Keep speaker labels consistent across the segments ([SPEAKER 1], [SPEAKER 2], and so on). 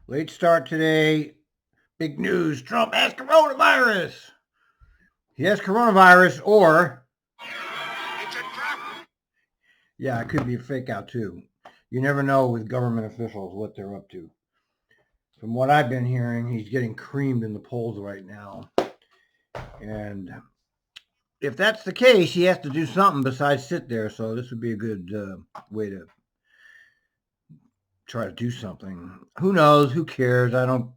[SPEAKER 1] Late start today. Big news. Trump has coronavirus. He has coronavirus or...
[SPEAKER 2] It's a trap.
[SPEAKER 1] Yeah, it could be a fake out too. You never know with government officials what they're up to. From what I've been hearing, he's getting creamed in the polls right now. And if that's the case, he has to do something besides sit there. So this would be a good way to try to do something. Who knows? Who cares? I don't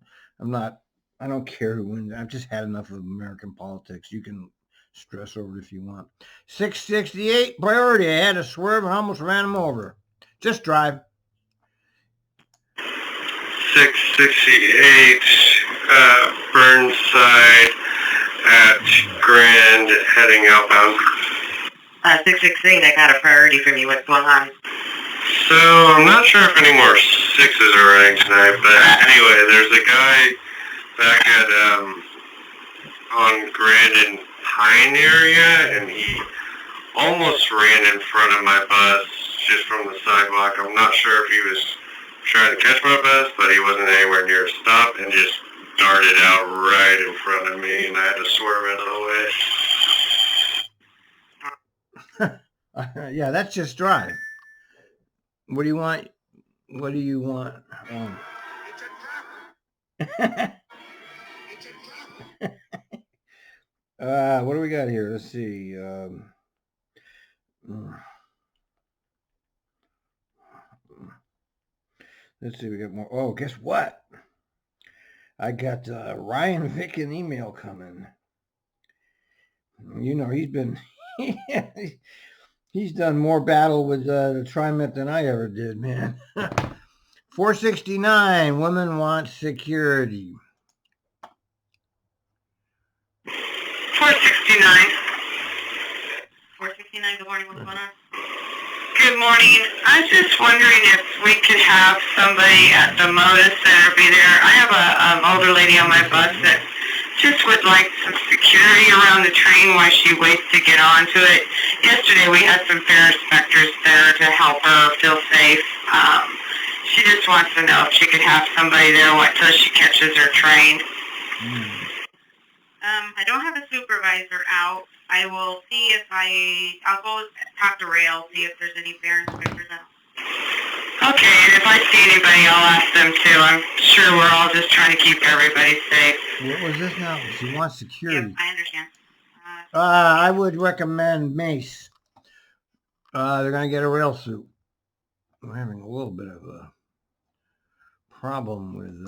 [SPEAKER 1] care who wins. I've just had enough of American politics. You can stress over it if you want. 668 priority. I had a swerve and almost ran him over. Just drive.
[SPEAKER 3] 668 Burnside at Grand, heading outbound.
[SPEAKER 4] 668, I got a priority from you. What's going on?
[SPEAKER 3] So, I'm not sure if any more sixes are running tonight, but anyway, there's a guy back at, on Grand and Pine area, and he almost ran in front of my bus just from the sidewalk. I'm not sure if he was trying to catch my bus, but he wasn't anywhere near a stop and just darted out right in front of me, and I had to swerve out of the way.
[SPEAKER 1] Yeah, that's just drive. What do you want? What do you want?
[SPEAKER 2] It's a trap. It's a trap.
[SPEAKER 1] What do we got here? Let's see. Let's see. We got more. Oh, guess what? I got Ryan Vick an email coming. You know, he's been he's done more battle with the TRIMET than I ever did, man. 469, women want security.
[SPEAKER 4] 469. 469, good morning, what's going on? Good morning. I was just wondering if we could have somebody at the Moda Center be there. I have an older lady on my bus that just would like some security around the train while she waits to get onto it. Yesterday we had some fare inspectors there to help her feel safe. She just wants to know if she could have somebody there until she catches her train. I don't have a supervisor out. I will see if I'll go talk to Rail, see if there's any fare inspectors out. Okay, and if I see anybody, I'll ask them too. I'm sure we're all just trying to keep everybody safe.
[SPEAKER 1] What was this now? She wants security.
[SPEAKER 4] Yep, I understand.
[SPEAKER 1] I would recommend Mace. They're going to get a rail suit. I'm having a little bit of a problem with...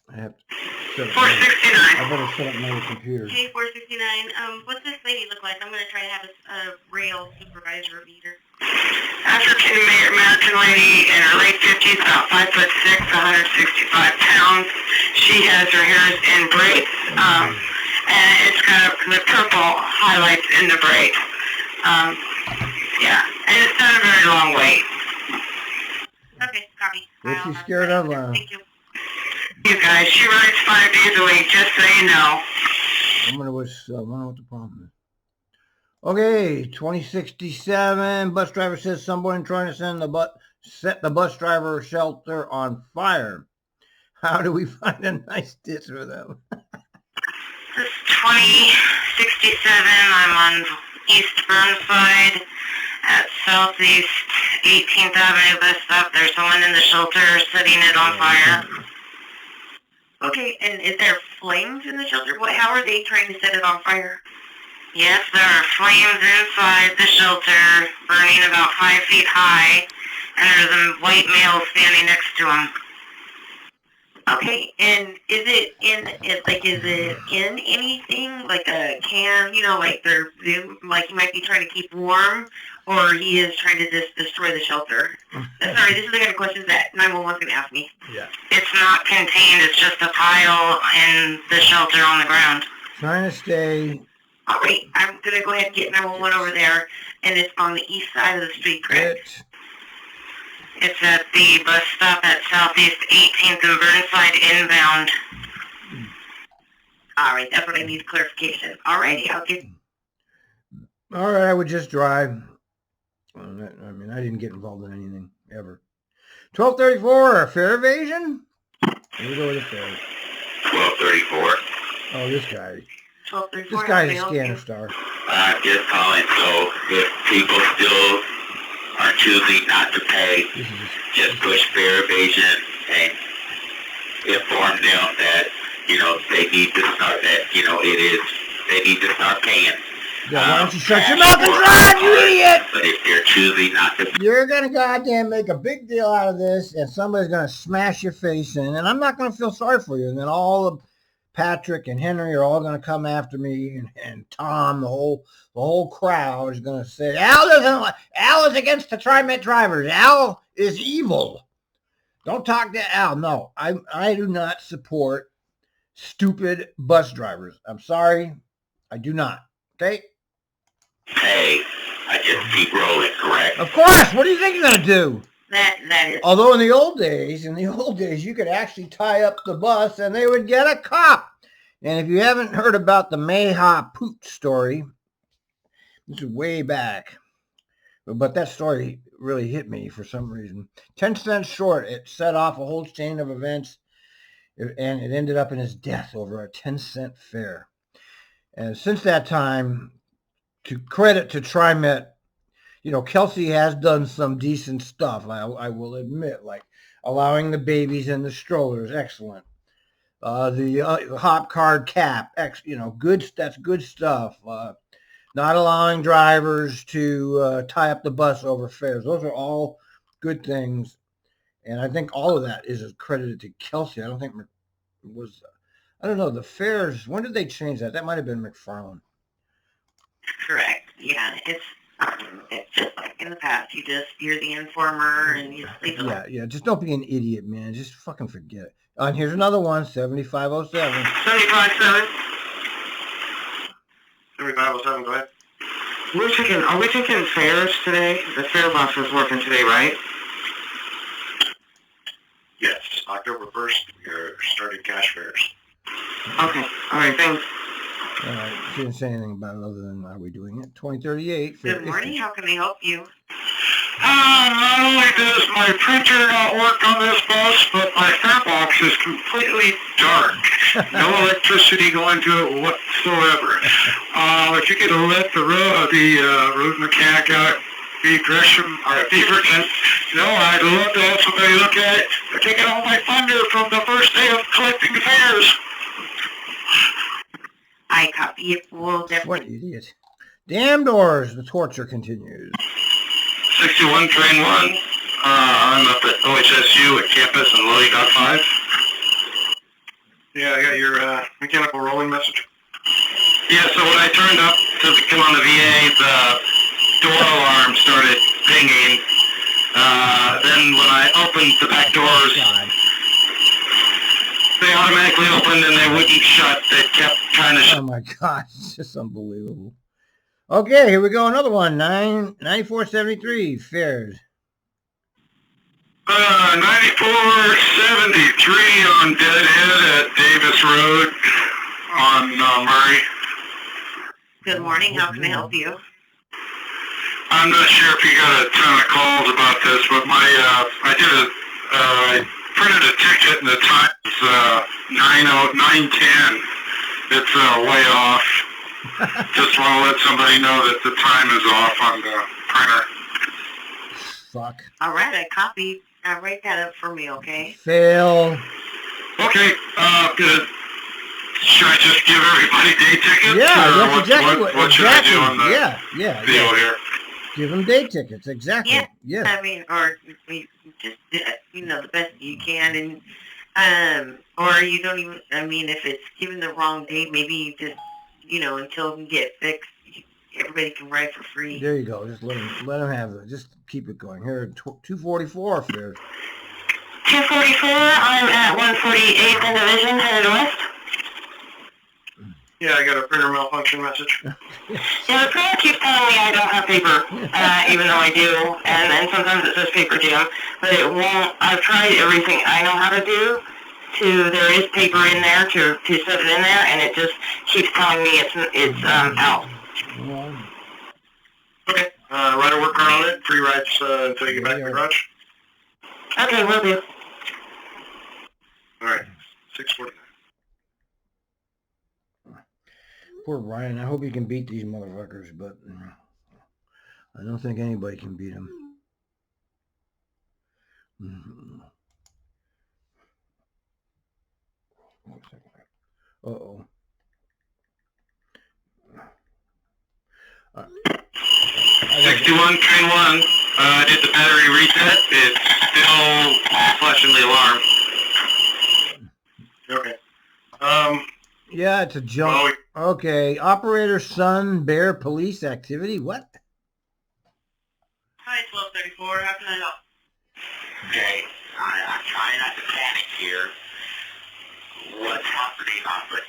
[SPEAKER 1] I have to
[SPEAKER 4] 469.
[SPEAKER 1] I better set up my computer.
[SPEAKER 4] Hey, 469. What's this lady look like? I'm going to try to have a rail supervisor meet her. African American lady in her late 50s, about 5'6", 165 pounds. She has her hair in braids, and it's got the purple highlights in the braid. Yeah, and it's not a very long wait. Okay, copy.
[SPEAKER 1] What's she scared of?
[SPEAKER 4] Thank you. You guys, she rides 5 days a week, just so you know.
[SPEAKER 1] I wonder what the problem is. Okay, 2067. Bus driver says someone trying to set the bus driver shelter on fire. How do we find a nice ditch for them?
[SPEAKER 4] This is 2067. I'm on East Burnside at Southeast 18th Avenue bus stop. There's someone in the shelter setting it on fire. Okay, and is there flames in the shelter? How are they trying to set it on fire? Yes, there are flames inside the shelter, burning about 5 feet high, and there's a white male standing next to him. Okay, and is it in anything, like a can, like he might be trying to keep warm, or he is trying to just destroy the shelter? Sorry, this is the kind of questions that 911's going to ask me.
[SPEAKER 1] Yeah.
[SPEAKER 4] It's not contained, it's just a pile in the shelter on the ground.
[SPEAKER 1] Trying to stay...
[SPEAKER 4] All right, I'm going to go ahead and get 911 over there, and it's on the east side of the street, correct? It's at the bus stop at Southeast 18th and Burnside inbound. All right, that's what I need clarification. All righty, I'll get...
[SPEAKER 1] All right, I would just drive. I mean, I didn't get involved in anything, ever. 1234, fare evasion? Here we go with the fare.
[SPEAKER 3] 1234.
[SPEAKER 1] Oh, this guy.
[SPEAKER 4] 1234.
[SPEAKER 1] This guy's a scanner star.
[SPEAKER 3] I'm just calling, so if people still are choosing not to pay, just push fare evasion and inform them that, they need to start they need to start paying.
[SPEAKER 1] Yeah, why don't you shut your mouth and drive, you idiot?
[SPEAKER 3] But if they're choosing not to,
[SPEAKER 1] You're going to goddamn make a big deal out of this, and somebody's going to smash your face in, and I'm not going to feel sorry for you. And then all of Patrick and Henry are all going to come after me, and Tom, the whole crowd is going to say, Al is against the TriMet drivers. Al is evil. Don't talk to Al. No, I do not support stupid bus drivers. I'm sorry. I do not. Okay?
[SPEAKER 3] hey, I just keep rolling, correct?
[SPEAKER 1] Of course. What do you think you're going to do?
[SPEAKER 4] That is.
[SPEAKER 1] Although in the old days, you could actually tie up the bus and they would get a cop. And if you haven't heard about the Mayha Poot story, this is way back. But that story really hit me for some reason. 10 cents short, it set off a whole chain of events, and it ended up in his death over a 10-cent fare. And since that time, to credit to TriMet, Kelsey has done some decent stuff, I will admit, like allowing the babies in the strollers, excellent. The hop card cap, that's good stuff. Not allowing drivers to tie up the bus over fares. Those are all good things. And I think all of that is credited to Kelsey. I don't think the fares, when did they change that? That might have been McFarland.
[SPEAKER 4] Correct. Yeah, it's just like in the past. You're the informer and you just leave it.
[SPEAKER 1] Yeah. Just don't be an idiot, man. Just fucking forget it. And here's another one, 7507.
[SPEAKER 3] 7507. 7507, go ahead. Are we taking fares today? The fare bus is working today, right?
[SPEAKER 2] Yes, October 1st, we're starting cash fares.
[SPEAKER 3] Okay, alright, thanks.
[SPEAKER 1] All right, she didn't say anything about it other than are we doing it? 2038.
[SPEAKER 4] Good morning. How can I help you?
[SPEAKER 2] Not only does my printer not work on this bus, but my fare box is completely dark. No electricity going to it whatsoever. If you could let the road mechanic out, B. Gresham, or B. Gresham, I'd love to have somebody look at it. They're taking all my thunder from the first day of collecting the fares.
[SPEAKER 4] I copy it. We'll definitely.
[SPEAKER 1] What idiot. Damn doors. The torture continues.
[SPEAKER 3] 61 train 1. I'm up at OHSU at campus in Lily Dock 5.
[SPEAKER 2] Yeah, I got your mechanical rolling message.
[SPEAKER 3] Yeah, so when I turned up to come on the VA, the door alarm started pinging. Then when I opened the back doors, they automatically opened and they wouldn't shut. They kept trying to shut.
[SPEAKER 1] Oh my God, it's just unbelievable. Okay, here we go. Another one. 9473 fares.
[SPEAKER 2] 9473 on Deadhead at Davis Road on Murray.
[SPEAKER 4] Good morning. How can I help you?
[SPEAKER 2] I'm not sure if you got a ton of calls about this, but I printed a ticket and the time's 9:10. It's way off. Just want to let somebody know that the time is off on the printer.
[SPEAKER 1] Fuck.
[SPEAKER 4] All right, I copied. Write that up for me, okay?
[SPEAKER 1] Fail.
[SPEAKER 2] Okay, good. Should I just give everybody day tickets?
[SPEAKER 1] Yeah,
[SPEAKER 2] or
[SPEAKER 1] that's exactly
[SPEAKER 2] what should I do on the deal here?
[SPEAKER 1] Give them day tickets, exactly.
[SPEAKER 4] Yeah. I mean, or you just, the best you can, and or you don't even. I mean, if it's given the wrong date, maybe you just, until it can get fixed, everybody can ride for free.
[SPEAKER 1] There you go. Just let them have it. Just keep it going. Here, 244 fares.
[SPEAKER 4] 244. I'm at 148th and Division, headed west.
[SPEAKER 2] Yeah, I got a printer malfunction message.
[SPEAKER 4] Yeah, the printer keeps telling me I don't have paper, even though I do, and sometimes it says paper jam, but it won't. I've tried everything I know how to do. There is paper in there to set it in there, and it just keeps telling me it's out.
[SPEAKER 2] Okay, write a work card on it. Free rides until you get back to the garage. Okay, will do. All right, 6:49.
[SPEAKER 1] Poor Ryan. I hope he can beat these motherfuckers, but I don't think anybody can beat him. Uh-oh.
[SPEAKER 2] 6131, did the battery reset? It's still flashing the alarm. Okay.
[SPEAKER 1] Yeah, it's a jump. Okay. Operator Sun Bear Police Activity. What?
[SPEAKER 4] Hi, 1234. How can I help?
[SPEAKER 5] Okay, I'm trying not to panic here. What's happening off of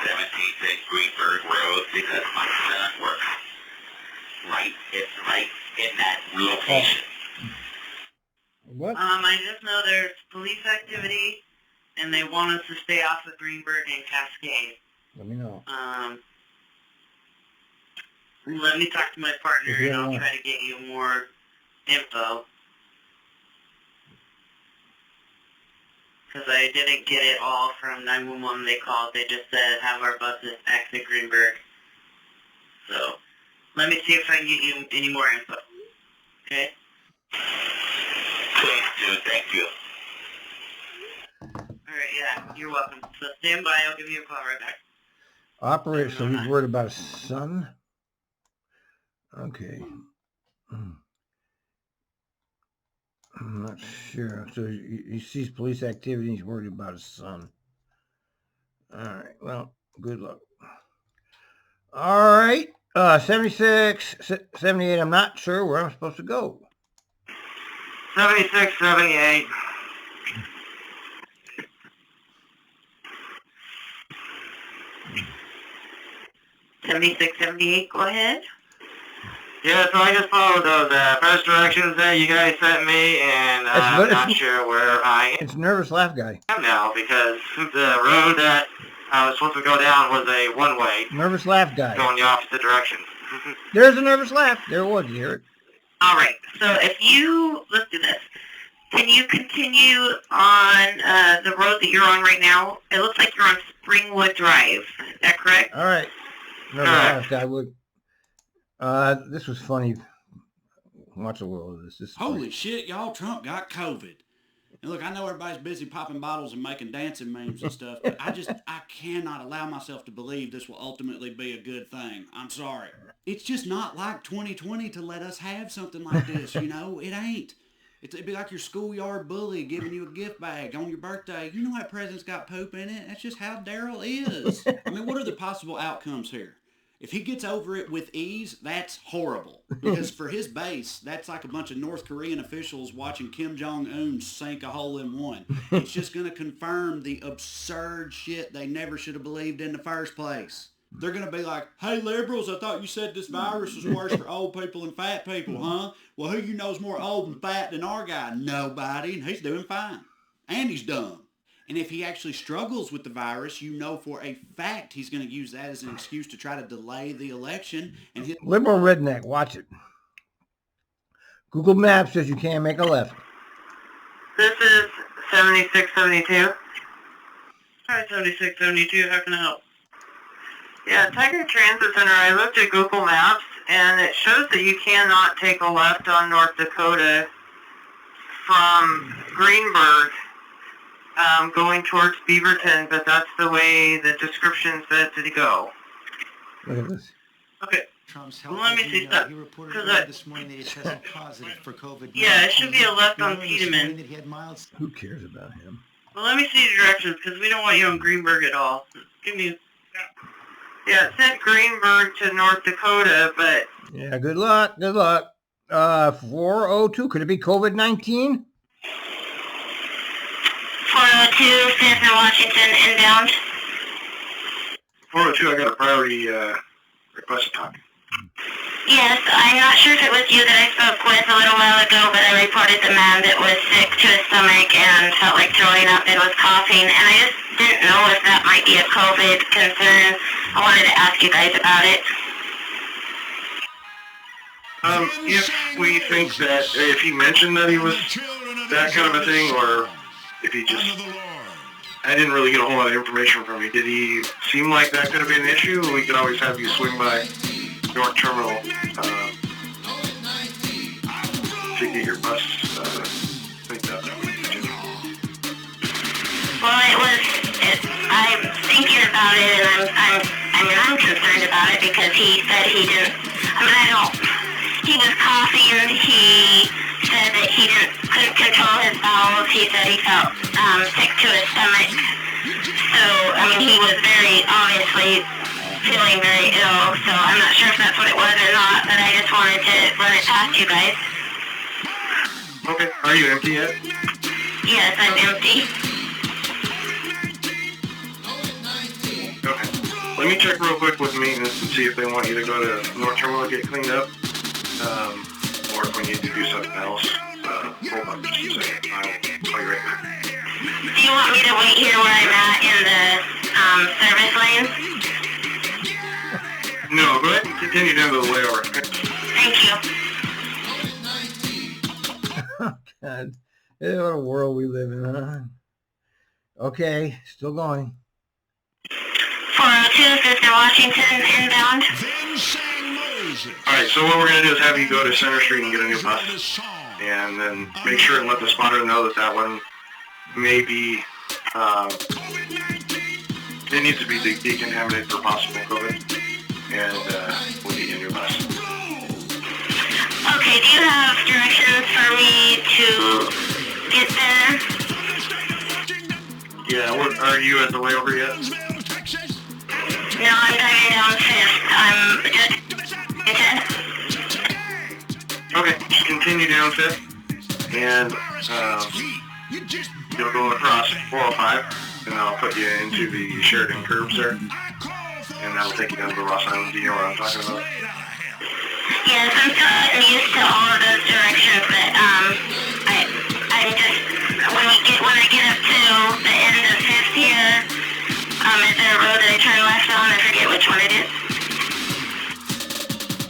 [SPEAKER 5] 17th Greenberg Road, because my son works it's right in that location.
[SPEAKER 1] What?
[SPEAKER 4] I just know there's police activity, and they want us to stay off of Greenberg and Cascade.
[SPEAKER 1] Let me know.
[SPEAKER 4] Let me talk to my partner,
[SPEAKER 1] If you
[SPEAKER 4] and I'll
[SPEAKER 1] want.
[SPEAKER 4] try to get you more info. Because I didn't get it all from 911 they called. They just said, have our buses exit Greenberg. So, let me see if I can get you any more info. Okay?
[SPEAKER 5] Please do, thank you.
[SPEAKER 4] Alright, yeah, you're welcome. So stand by, I'll give you a call right back.
[SPEAKER 1] Operator, so he's worried about his son? Okay. I'm not sure. So he sees police activity and he's worried about his son. All right. Well, good luck. All right. 76, 78. I'm not sure where I'm supposed to go.
[SPEAKER 2] 76, 78.
[SPEAKER 4] $76.78, go ahead.
[SPEAKER 2] Yeah, so I just followed those first directions that you guys sent me, and I'm not sure where I
[SPEAKER 1] It's Nervous Laugh Guy.
[SPEAKER 2] am now, because the road that I was supposed to go down was a one-way,
[SPEAKER 1] Nervous Laugh Guy.
[SPEAKER 2] going the opposite direction.
[SPEAKER 1] There's a nervous laugh. There it was. You hear it?
[SPEAKER 4] Alright, so if you, let's do this. Can you continue on the road that you're on right now? It looks like you're on Springwood Drive. Is that correct?
[SPEAKER 1] All right. Nervous Laugh Guy would. This was funny. Watch a little of this. This is
[SPEAKER 6] Holy
[SPEAKER 1] funny.
[SPEAKER 6] shit, y'all, Trump got COVID. And look, I know everybody's busy popping bottles and making dancing memes and stuff, but I cannot allow myself to believe this will ultimately be a good thing. I'm sorry. It's just not like 2020 to let us have something like this, you know? It ain't. It'd be like your schoolyard bully giving you a gift bag on your birthday. You know that present's got poop in it. That's just how Daryl is. I mean, what are the possible outcomes here? If he gets over it with ease, that's horrible. Because for his base, that's like a bunch of North Korean officials watching Kim Jong-un sink a hole in one. It's just going to confirm the absurd shit they never should have believed in the first place. They're going to be like, hey, liberals, I thought you said this virus was worse for old people and fat people, huh? Well, who you know's more old and fat than our guy? Nobody, and he's doing fine. And he's dumb. And if he actually struggles with the virus, you know for a fact he's going to use that as an excuse to try to delay the election. And
[SPEAKER 1] Liberal redneck, watch it. Google Maps says you can't make a left.
[SPEAKER 2] This is 7672.
[SPEAKER 4] Hi, 7672, how can I help?
[SPEAKER 2] Yeah, Tiger Transit Center, I looked at Google Maps, and it shows that you cannot take a left on North Dakota from Greenberg going towards Beaverton, but that's the way the description said to go.
[SPEAKER 1] Look at this.
[SPEAKER 4] Okay.
[SPEAKER 7] Trump's
[SPEAKER 4] Well, let me see that.
[SPEAKER 7] He reported
[SPEAKER 4] 'Cause
[SPEAKER 7] earlier this morning that he tested positive for COVID-19.
[SPEAKER 4] Yeah, it should be a left on
[SPEAKER 7] This
[SPEAKER 4] Tiedemann.
[SPEAKER 7] morning that he had mild.
[SPEAKER 1] Who cares about him?
[SPEAKER 4] Well, let me see the directions, because we don't want you on Greenberg at all. Give me...
[SPEAKER 2] Yeah, it said Greenberg to North Dakota, but...
[SPEAKER 1] Yeah, good luck. Good luck. 402, could it be COVID-19?
[SPEAKER 4] 402, Stanford, Washington, inbound.
[SPEAKER 2] 402, I got a priority request to talk.
[SPEAKER 4] Yes, I'm not sure if it was you that I spoke with a little while ago, but I reported the man that was sick to his stomach and felt like throwing up and was coughing, and I just didn't know if that might be a COVID concern. I wanted to ask you guys about it.
[SPEAKER 2] If we think that, if he mentioned that he was
[SPEAKER 3] that kind of a thing, or if he just... I didn't really get a whole lot of information from you. Did he seem like that could have been an issue? We could always have you swing by North Terminal to get your bus cleaned up.
[SPEAKER 4] Well, I'm thinking about it, and I'm concerned about it because he said he didn't, he was coughing, he said that he couldn't control his bowels, he said he felt sick to his stomach, so, he was very obviously feeling very ill, so I'm not sure if that's what it was or not, but I just wanted to run it past you guys.
[SPEAKER 3] Okay, are you empty yet?
[SPEAKER 4] Yes, I'm empty.
[SPEAKER 3] Okay. Let me check real quick with maintenance and see if they want you to go to North Terminal to get cleaned up, or if we need to do something else. Hold on just a second. I'll call you right back.
[SPEAKER 4] Do you want me to wait here where I'm at in the service lane?
[SPEAKER 3] No, go ahead and continue down to the layover.
[SPEAKER 4] Thank you.
[SPEAKER 1] God, what a world we live in, huh? Okay, still going.
[SPEAKER 4] 402, Sister Washington, inbound.
[SPEAKER 3] Alright, so what we're going to do is have you go to Center Street and get a new bus. And then make sure and let the spotter know that one may be, it needs to be decontaminated for possible COVID. And we'll get you a new bus.
[SPEAKER 4] Okay, do you have directions for me to get there?
[SPEAKER 3] Yeah, are you at the layover yet?
[SPEAKER 4] No, I'm driving down 5th. I'm just...
[SPEAKER 3] Okay, just continue down 5th, and you'll go across 405, and I'll put you into the Sheridan curbs there, and that'll take you down to the Ross Island. Do you know what I'm talking about?
[SPEAKER 4] Yes, I'm still getting used to all of those directions, but I'm just... When I get up to the end of 5th here, is there a road that I turn left on? I forget which one it is.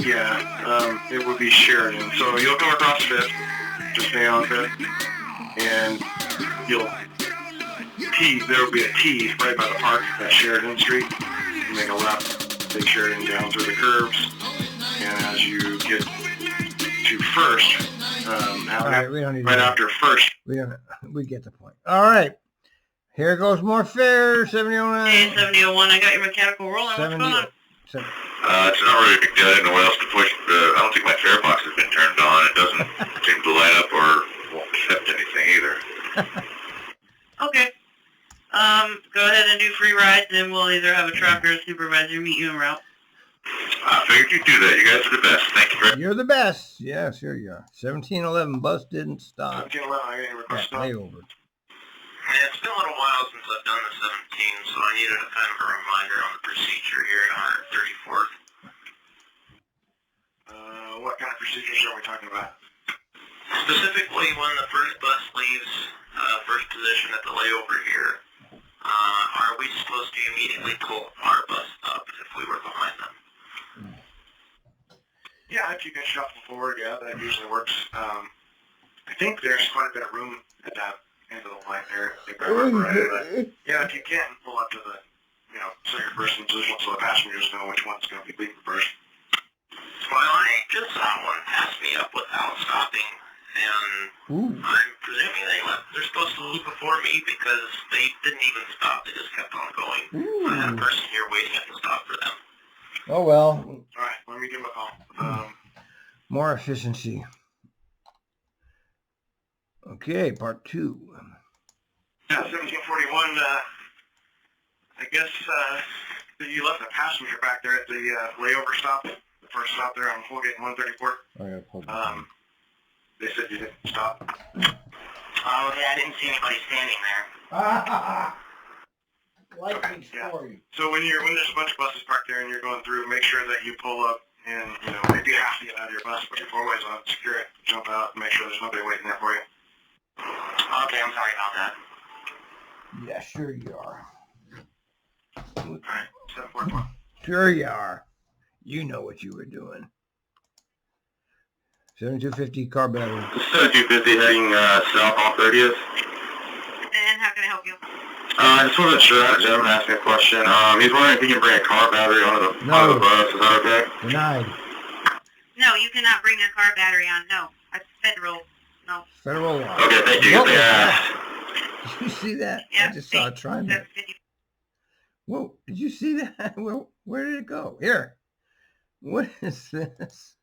[SPEAKER 3] Yeah, it would be Sheridan. So you'll come across 5th, just stay on 5th, and there'll be a T right by the park at Sheridan Street. You make a left, take Sheridan down through the curves, and as you get to 1st,
[SPEAKER 1] all right, we don't need
[SPEAKER 3] right after 1st.
[SPEAKER 1] We get the point. All right. Here goes more fares, 7009.
[SPEAKER 4] Hey, 7001, I got your mechanical rolling. What's going on?
[SPEAKER 3] It's not really a big deal. I didn't know what else to push. I don't think my fare box has been turned on. It doesn't seem to light up or won't accept anything either.
[SPEAKER 4] Okay. Go ahead and do free rides, and we'll either have a truck or a supervisor meet you en route.
[SPEAKER 3] I figured you'd do that. You guys are the best. Thank you very much.
[SPEAKER 1] You're the best. Yes, here you are. 1711 bus didn't stop.
[SPEAKER 3] 1711, I got your request stop.
[SPEAKER 1] Layover.
[SPEAKER 5] Yeah, it's been a little while since I've done the 17, so I needed a kind of a reminder on the procedure here at 134th.
[SPEAKER 3] What kind of procedures are we talking about?
[SPEAKER 5] Specifically, when the first bus leaves first position at the layover here, are we supposed to immediately pull our bus up if we were behind them?
[SPEAKER 3] Yeah, if you can shuffle forward, yeah, that usually works. I think there's quite a bit of room at that end of the line there. Yeah, if you can, pull up to the, so your first in position so the passengers know which one's going to be leaving first.
[SPEAKER 5] Well, I just saw one pass me up without stopping, and I'm presuming they're supposed to leave before me because they didn't even stop. They just kept on going. I had a person here waiting at the stop for them.
[SPEAKER 1] Oh, well.
[SPEAKER 3] All right, let me give him a call.
[SPEAKER 1] More efficiency. Okay, part 2.
[SPEAKER 3] Yeah, 1741, I guess you left a passenger back there at the layover stop, the first stop there on Colgate and 134. They said you didn't stop.
[SPEAKER 5] Oh, yeah, I didn't see anybody standing there.
[SPEAKER 1] Likely story.
[SPEAKER 3] So when there's a bunch of buses parked there and you're going through, make sure that you pull up and, if you have to get out of your bus, put your 4-ways on, secure it, jump out, and make sure there's nobody waiting there for you.
[SPEAKER 5] Okay, I'm sorry about that.
[SPEAKER 1] Yeah, sure you are.
[SPEAKER 3] All right, 741.
[SPEAKER 1] Sure you are. You know what you were doing. 7250 car battery.
[SPEAKER 3] 7250 heading south on 30th.
[SPEAKER 4] And how can I help you?
[SPEAKER 3] I just wasn't sure. I had a gentleman ask me a question. He's wondering if he can bring a car battery onto the bus. Is that okay?
[SPEAKER 1] Denied.
[SPEAKER 4] No, you cannot bring a car battery on. No, that's federal. No.
[SPEAKER 1] Federal law.
[SPEAKER 3] Okay, thank you.
[SPEAKER 1] Whoa,
[SPEAKER 3] Yeah.
[SPEAKER 1] did you see that?
[SPEAKER 4] Yeah,
[SPEAKER 1] I just saw a TRIMET. Whoa, did you see that? Where did it go? Here. What is this?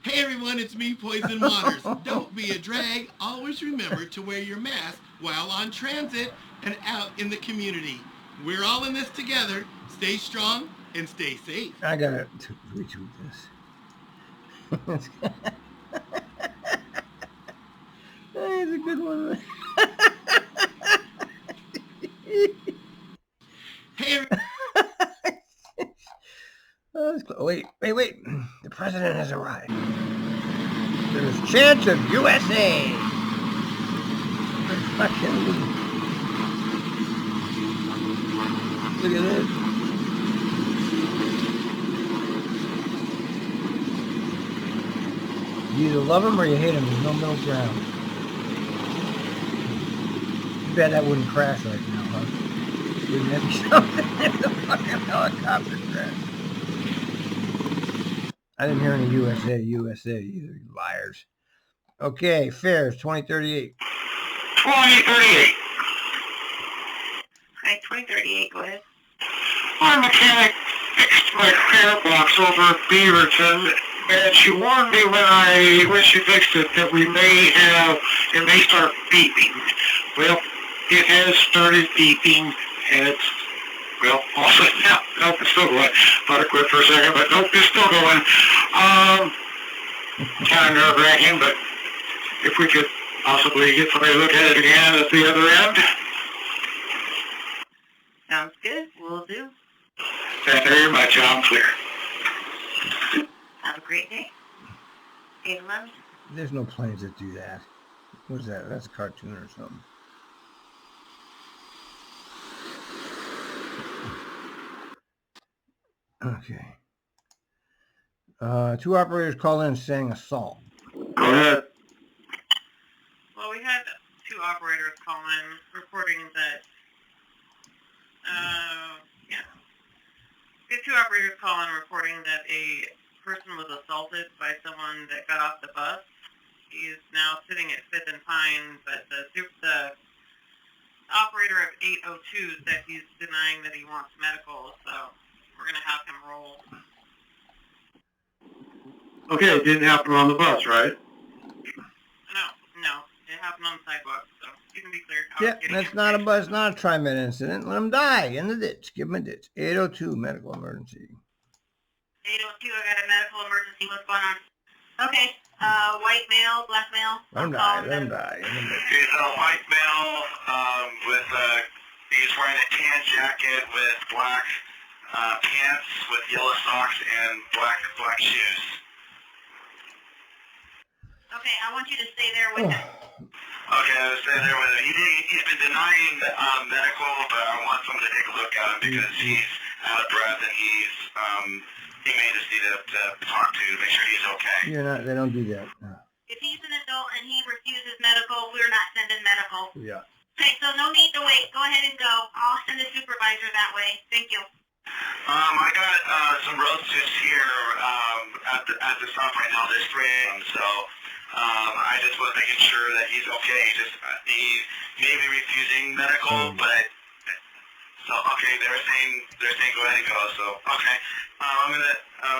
[SPEAKER 8] Hey everyone, it's me, Poison Waters. Don't be a drag. Always remember to wear your mask while on transit and out in the community. We're all in this together. Stay strong and stay safe.
[SPEAKER 1] I gotta retweet this. It's a good one.
[SPEAKER 8] Hey
[SPEAKER 1] Oh, wait. The president has arrived. There's a chance of USA. Look at this. You either love him or you hate him. There's no middle ground. Too bad that wouldn't crash right now, huh? Wouldn't that be something if the fucking helicopter crashed? I didn't hear any USA either, you liars. Okay, fares 2038.
[SPEAKER 2] 2038.
[SPEAKER 4] Okay, 2038, go ahead.
[SPEAKER 2] My mechanic fixed my fare box over at Beaverton, and she warned me when she fixed it that it may start beeping. Well, it has started beeping, and it's, well, also, nope, it's still going. Thought it quit for a second, but nope, it's still going. Kind of nerve-wracking, but if we could possibly get somebody to look at it again at the other end.
[SPEAKER 4] Sounds good. Will do.
[SPEAKER 2] Thank you very much. I'm clear.
[SPEAKER 4] Have a great day. 811.
[SPEAKER 1] There's no planes that do that. What is that? That's a cartoon or something. Okay. Two operators call in saying assault.
[SPEAKER 2] Go ahead.
[SPEAKER 4] Well, we had two operators call in reporting that, we had two operators call in reporting that a person was assaulted by someone that got off the bus. He is now sitting at 5th and Pine, but the operator of 802 said he's denying that he wants medical, so we're going to have him roll.
[SPEAKER 2] Okay, it didn't happen on the bus, right?
[SPEAKER 4] No, it happened on the sidewalk, so you can be clear.
[SPEAKER 1] Yeah, that's not a bus, not a TRIMET incident. Let him die in the ditch. Give him a ditch. 802 medical emergency.
[SPEAKER 4] 802, I got a medical emergency. What's going on? Okay, white male, black male.
[SPEAKER 1] Let him die. Let him die.
[SPEAKER 5] He's a white male he's wearing a tan jacket with black pants with yellow socks and black shoes.
[SPEAKER 4] Okay, I want you to stay there with him.
[SPEAKER 5] Okay, I was staying there with him. He's been denying medical, but I want someone to take a look at him because he's out of breath and he may just need to talk to make sure he's okay.
[SPEAKER 1] They don't do that. No.
[SPEAKER 4] If he's an adult and he refuses medical, we're not sending medical.
[SPEAKER 1] Yeah.
[SPEAKER 4] Okay, so no need to wait. Go ahead and go. I'll send a supervisor that way. Thank you.
[SPEAKER 5] I got some road suits here at the stop right now. There's 3 of them, so I just was making sure that he's okay. He may be refusing medical, but so okay, they're saying go ahead and go. So okay, I'm gonna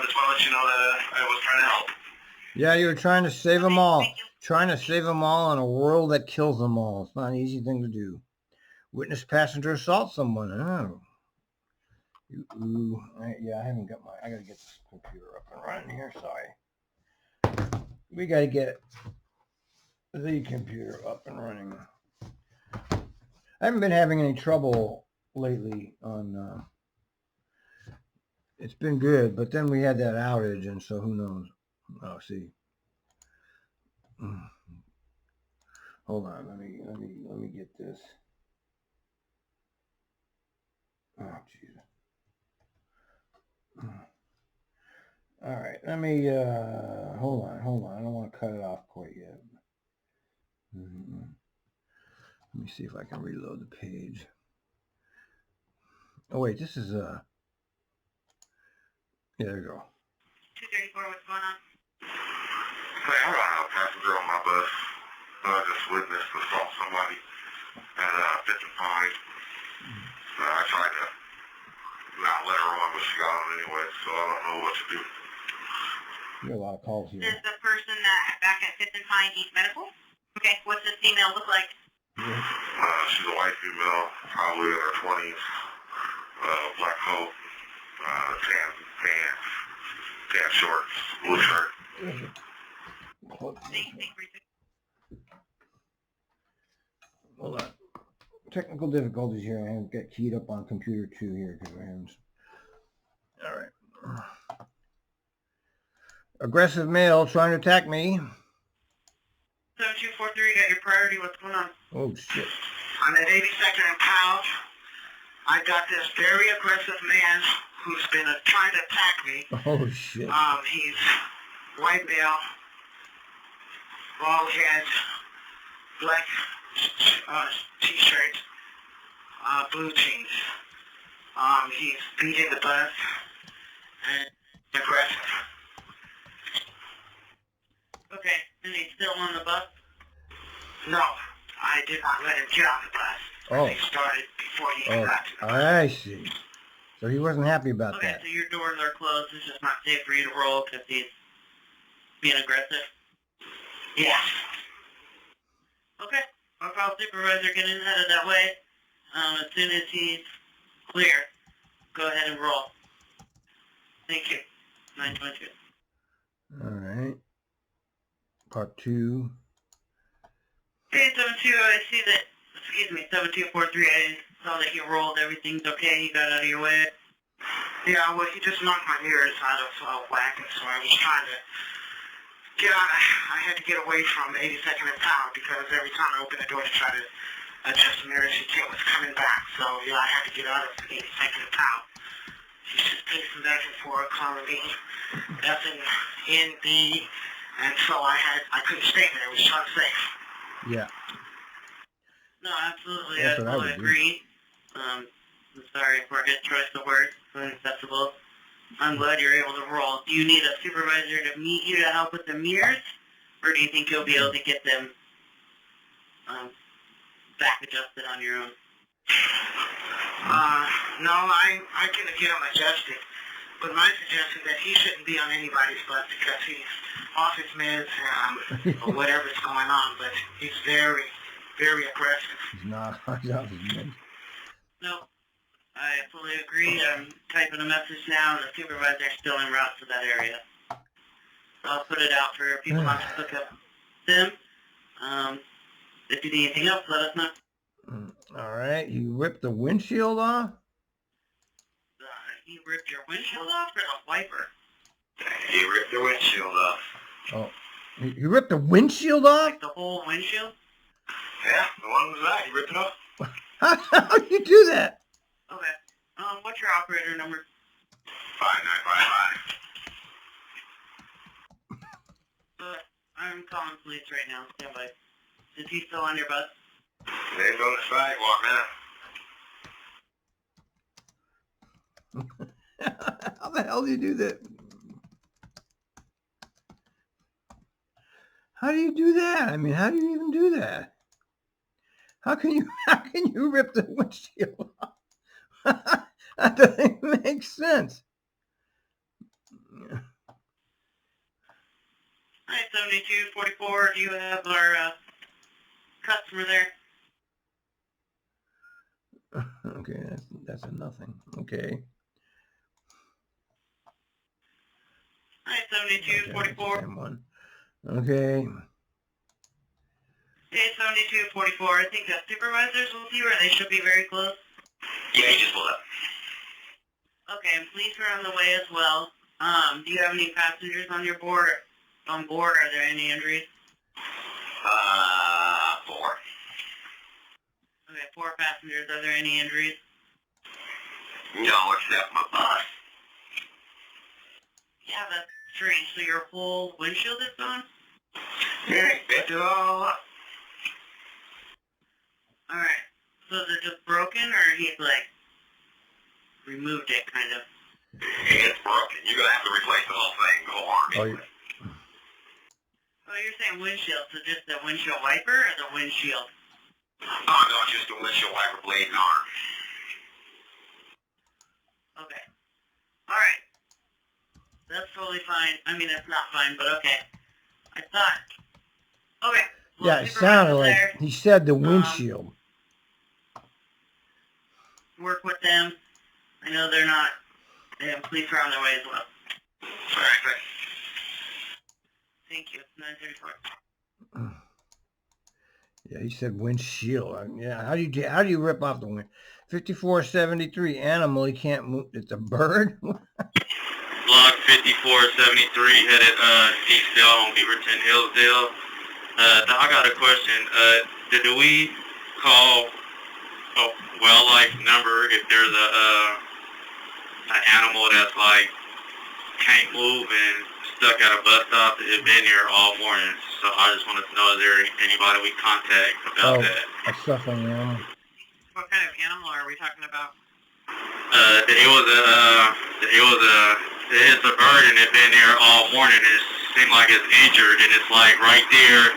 [SPEAKER 5] just want to let you know that I was trying to help.
[SPEAKER 1] Yeah, you were trying to save them all. Trying to save them all in a world that kills them all. It's not an easy thing to do. Witness passenger assault someone. Oh. I haven't got I gotta get this computer up and running here. Sorry. We gotta get the computer up and running. I haven't been having any trouble lately on, it's been good, but then we had that outage, and so who knows? Oh, see. Hold on, let me get this. Oh, Jesus. All right, let me, hold on. I don't want to cut it off quite yet. Let me see if I can reload the page. Oh wait, this is, yeah, there you go.
[SPEAKER 4] 234, what's going on?
[SPEAKER 3] Hey, I got a passenger on my bus. I just witnessed assault somebody at 55. I tried to not let her on, but she got on anyway, so I don't know what to do.
[SPEAKER 1] You got a lot of calls here.
[SPEAKER 4] Is the person that back at 5th and Pine East Medical? Okay, what's this female look like?
[SPEAKER 3] She's a white female, probably in her 20s. Black coat, tan pants, tan shorts, blue shirt.
[SPEAKER 1] Hold on. Technical difficulties here. I have got keyed up on computer 2 here because I haven't. All right. Aggressive male trying to attack me.
[SPEAKER 4] 7243, got your priority, what's going on?
[SPEAKER 1] Oh shit.
[SPEAKER 5] I'm at 82nd and Powell. I got this very aggressive man who's been trying to attack me.
[SPEAKER 1] Oh shit.
[SPEAKER 5] He's white male, bald head, black t-shirt, blue jeans. He's beating the bus and aggressive.
[SPEAKER 4] Okay, and he's still on the bus?
[SPEAKER 5] No, I did not let him get on the bus.
[SPEAKER 1] Oh.
[SPEAKER 5] He started before he
[SPEAKER 1] Oh,
[SPEAKER 5] got to the bus.
[SPEAKER 1] I see. So he wasn't happy about
[SPEAKER 4] Okay,
[SPEAKER 1] that.
[SPEAKER 4] so your doors are closed. It's just not safe for you to roll because he's being aggressive?
[SPEAKER 5] Yes.
[SPEAKER 4] Okay, I'll call supervisor, get in headed that way. As soon as he's clear, go ahead and roll. Thank you. 922.
[SPEAKER 1] All right. Part 2.
[SPEAKER 4] Okay, 72, I see that, 7243, I saw that you rolled. Everything's okay? You got out of your way?
[SPEAKER 5] Yeah, well, he just knocked my mirrors out of whack, and so I was trying to get out. I had to get away from 82nd and Powell because every time I opened the door to try to adjust the mirrors, he was coming back. So, yeah, I had to get out of 82nd and Powell. He's just pacing back and forth, calling me F and B, and so I couldn't stay there. It was unsafe.
[SPEAKER 1] Yeah.
[SPEAKER 4] No, absolutely.
[SPEAKER 1] That's
[SPEAKER 4] I
[SPEAKER 1] what I
[SPEAKER 4] totally
[SPEAKER 1] would do.
[SPEAKER 4] agree. I'm sorry for his choice of words. It's unacceptable. I'm glad you're able to roll. Do you need a supervisor to meet you to help with the mirrors? Or do you think you'll be able to get them back adjusted on your own?
[SPEAKER 5] No, I can get him adjusted. But my suggestion is that he shouldn't be on anybody's bus because he's off his meds or whatever's going on. But he's very, very aggressive.
[SPEAKER 1] He's not. He's off his meds.
[SPEAKER 4] No, I fully agree. I'm typing a message now, and the supervisor is still en route to that area. So I'll put it out for people not to pick up them. If you need anything else, let us know.
[SPEAKER 1] All right. You ripped the windshield off?
[SPEAKER 4] You ripped your windshield off or the wiper?
[SPEAKER 3] He ripped the windshield off.
[SPEAKER 1] Oh. You ripped the windshield off?
[SPEAKER 4] Like the whole windshield?
[SPEAKER 3] Yeah, the one was that. He ripped it off.
[SPEAKER 1] How do you do that?
[SPEAKER 4] Okay. What's your operator number?
[SPEAKER 3] 5955.
[SPEAKER 4] I'm calling police right now. Stand by. Is he still on your bus?
[SPEAKER 3] Name's on the sidewalk now.
[SPEAKER 1] How the hell do you do that? How do you do that? I mean, how do you even do that? How can you rip the windshield off? That doesn't make sense.
[SPEAKER 4] Hi, 7244. Do you have our customer there?
[SPEAKER 1] Okay, that's a nothing. Okay.
[SPEAKER 4] Hi, 7244.
[SPEAKER 1] Same one. Okay.
[SPEAKER 4] Hey, 7244. I think the supervisors will see where they should be very close.
[SPEAKER 5] Yeah, he just pulled up.
[SPEAKER 4] Okay, and police are on the way as well. Do you have any passengers on board? Are there any injuries?
[SPEAKER 5] 4.
[SPEAKER 4] Okay, 4 passengers. Are there any injuries?
[SPEAKER 5] No, except my bus.
[SPEAKER 4] Yeah, that's strange. So your whole windshield is gone?
[SPEAKER 5] Yeah, that's it all up.
[SPEAKER 4] Alright. So is it just broken, or he's like removed it, kind of?
[SPEAKER 5] It's broken. You're gonna have to replace the whole thing, the whole arm.
[SPEAKER 1] Oh, you-
[SPEAKER 4] Oh, you're saying windshield, so just the windshield wiper or the windshield?
[SPEAKER 5] Oh, no, just the windshield wiper blade and arm.
[SPEAKER 4] Okay. Alright. That's totally fine. I mean, that's not fine, but okay. I thought. Okay. Well,
[SPEAKER 1] yeah, it sounded like he said the windshield.
[SPEAKER 4] Work with them. I know they're not. Police are on their way as well.
[SPEAKER 5] All right, thanks.
[SPEAKER 4] Thank you. 934.
[SPEAKER 1] Yeah, he said windshield. Yeah, how do you rip off the wind? 5473 animal. He can't move. It's a bird.
[SPEAKER 3] Block 5473 headed eastbound on Beaverton Hillsdale. I got a question. Did we call a wildlife number if there's an animal that's like can't move and stuck at a bus stop that has been here all morning? So I just wanted to know, is there anybody we contact about that?
[SPEAKER 1] A suffering animal.
[SPEAKER 4] What kind of animal are we talking about?
[SPEAKER 3] It's a bird and it's been here all morning and it seemed like it's injured and it's like right there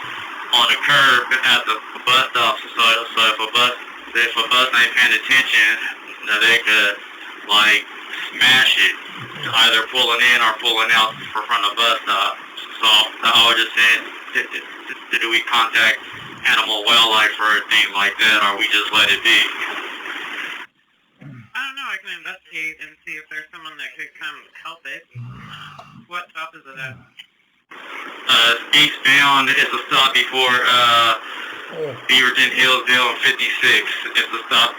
[SPEAKER 3] on the curb at the bus stop. So if a bus ain't paying attention, they could like smash it, either pulling in or pulling out from the bus stop. So I was just saying, do we contact animal wildlife for things like that, or we just let it be?
[SPEAKER 4] I don't know. I can investigate and see if there's someone that could come help it. What stop is it at?
[SPEAKER 3] Eastbound. It's a stop before Beaverton Hillsdale and 56. It's a stop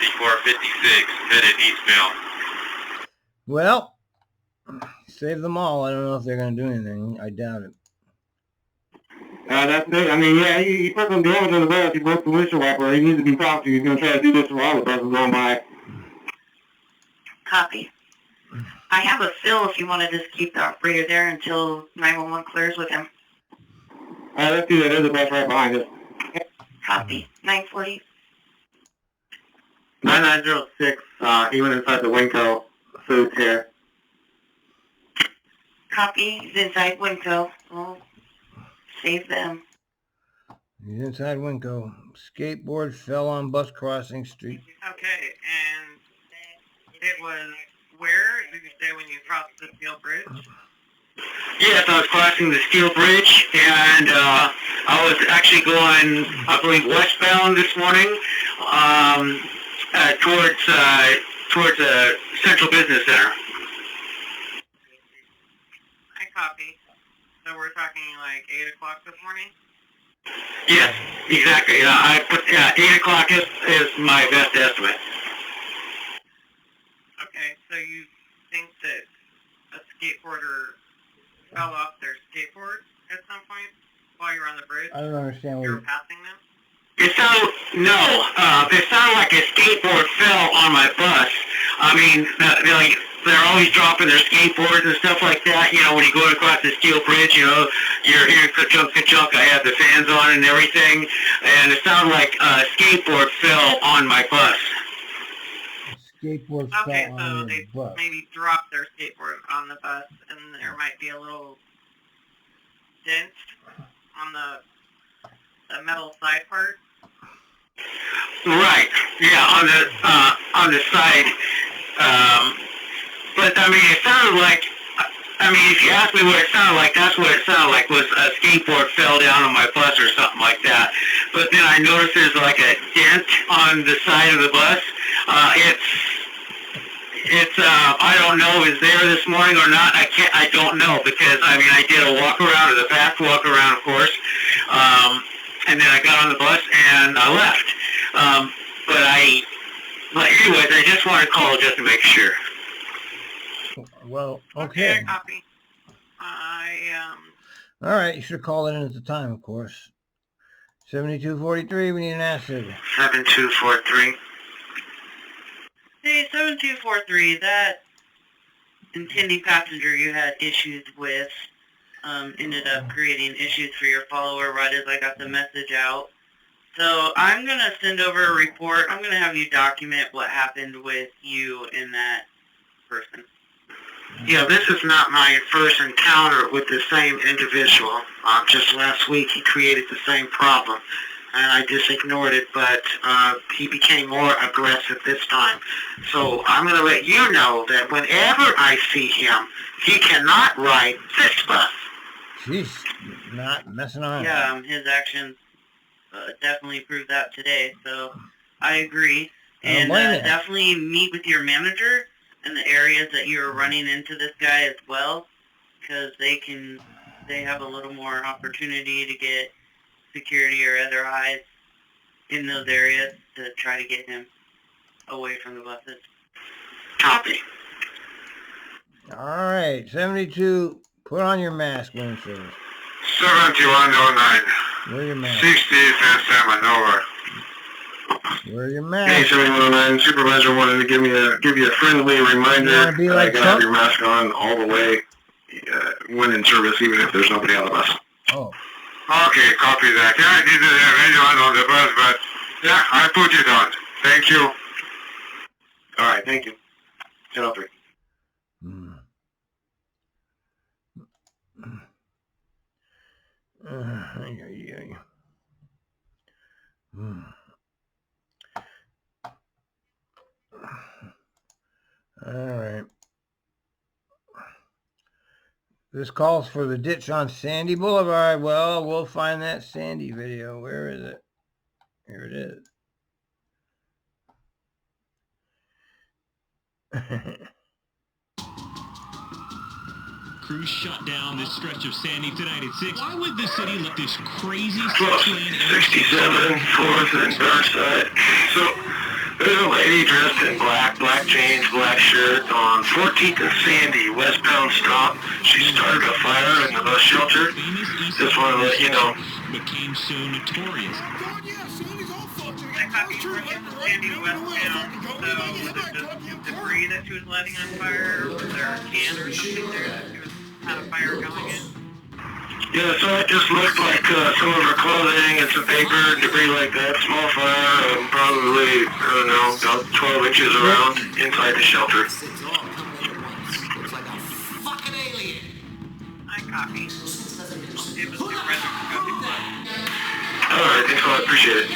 [SPEAKER 3] before 56 headed eastbound.
[SPEAKER 1] Well, save them all. I don't know if they're going to do anything. I doubt it.
[SPEAKER 2] That's it. I mean, yeah, he put some damage on the bus. He broke the windshield wiper. He needs to be talked to. He's going to try to do this while all the buses going by.
[SPEAKER 4] Copy. I have a fill if you want to just keep the operator there until 911 clears with him.
[SPEAKER 2] Let's do that. There's a bus right behind us.
[SPEAKER 4] Copy. 940.
[SPEAKER 2] 9906, he went inside the Winco Foods here.
[SPEAKER 4] Copy. He's inside Winco. We'll save them.
[SPEAKER 1] He's inside Winco. Skateboard fell on bus crossing street.
[SPEAKER 4] Okay, and it was where? Did you say when you crossed the steel bridge?
[SPEAKER 2] Yes, I was crossing the steel bridge, and I was actually going, I believe, westbound this morning, towards the Central Business Center.
[SPEAKER 4] I copy. So we're talking like 8 o'clock this morning?
[SPEAKER 2] Yes, exactly. 8 o'clock is my best estimate.
[SPEAKER 4] Okay, so you think that a skateboarder fell off their skateboard at some point while you were on the bridge?
[SPEAKER 1] I don't understand what
[SPEAKER 4] You
[SPEAKER 1] you...
[SPEAKER 4] were passing them?
[SPEAKER 2] It sounded like a skateboard fell on my bus. I mean, they're always dropping their skateboards and stuff like that. You know, when you go across the steel bridge, you know, you're hearing ka-chunk. I have the fans on and everything, and it sounded like a skateboard fell on my bus.
[SPEAKER 1] Skateboard
[SPEAKER 4] Okay,
[SPEAKER 1] fell
[SPEAKER 4] so
[SPEAKER 1] on
[SPEAKER 4] they
[SPEAKER 1] your butt.
[SPEAKER 4] maybe dropped their skateboard on the bus, and there might be a little dent on the metal side part.
[SPEAKER 2] Right. Yeah, on the side. But I mean, it sounded like. I mean, if you ask me what it sounded like, that's what it sounded like. Was a skateboard fell down on my bus or something like that. But then I noticed there's like a dent on the side of the bus. It's I don't know is there this morning or not. I don't know because I mean I did a walk around, or the fast walk around, of course. And then I got on the bus and I left. But anyways, I just want to call just to make sure.
[SPEAKER 1] Well,
[SPEAKER 4] I
[SPEAKER 1] okay.
[SPEAKER 4] copy.
[SPEAKER 1] All right, you should have called it in at the time, of course. 7243, we need an answer.
[SPEAKER 2] 7243.
[SPEAKER 4] Hey, 7243, that intending passenger you had issues with ended up creating issues for your follower right as I got the message out. So I'm going to send over a report. I'm going to have you document what happened with you and that person.
[SPEAKER 2] Yeah, this is not my first encounter with the same individual. Just last week he created the same problem, and I just ignored it, but he became more aggressive this time. So I'm going to let you know that whenever I see him, he cannot ride this bus.
[SPEAKER 1] She's not messing around.
[SPEAKER 4] Yeah, his actions definitely proved that today, so I agree. And definitely meet with your manager in the areas that you're running into this guy as well, because they have a little more opportunity to get security or other eyes in those areas to try to get him away from the buses.
[SPEAKER 2] Copy.
[SPEAKER 1] All right, 72, put on your mask, windshield.
[SPEAKER 2] 7109.
[SPEAKER 1] Wear your mask.
[SPEAKER 2] 60 San Samanova.
[SPEAKER 1] Wear your
[SPEAKER 2] Hey,
[SPEAKER 1] mask.
[SPEAKER 2] 7109. Supervisor wanted to give you a friendly reminder.
[SPEAKER 1] You wanna be like
[SPEAKER 2] you gotta have your mask on all the way when in service, even if there's nobody on the bus.
[SPEAKER 1] Oh.
[SPEAKER 2] Okay, copy that. Yeah, I didn't have anyone on the bus, but yeah, I put it on. Thank you. All right, thank you. 1003.
[SPEAKER 1] All right. This calls for the ditch on Sandy Boulevard. Well, we'll find that Sandy video. Where is it? Here it is.
[SPEAKER 9] Crews shut down this stretch of Sandy tonight at 6. Why would the city let this crazy
[SPEAKER 2] 67, 4th and Northside. So, there's a lady dressed in black jeans, black shirt on 14th and Sandy, westbound stop. She started a fire in the bus shelter. Just want to let you know.
[SPEAKER 9] Became so notorious.
[SPEAKER 4] I copied for him to Sandy westbound, so was it just debris that she was letting on fire, or was there a can or something there that she had a fire going in?
[SPEAKER 2] Yeah, so it just looked like some of her clothing and some paper, debris like that. Small fire, probably, I don't know, about 12 inches around inside the shelter.
[SPEAKER 5] Looks like a fucking alien.
[SPEAKER 4] I copied. It was the resident.
[SPEAKER 2] Alright, thanks a lot, appreciate it.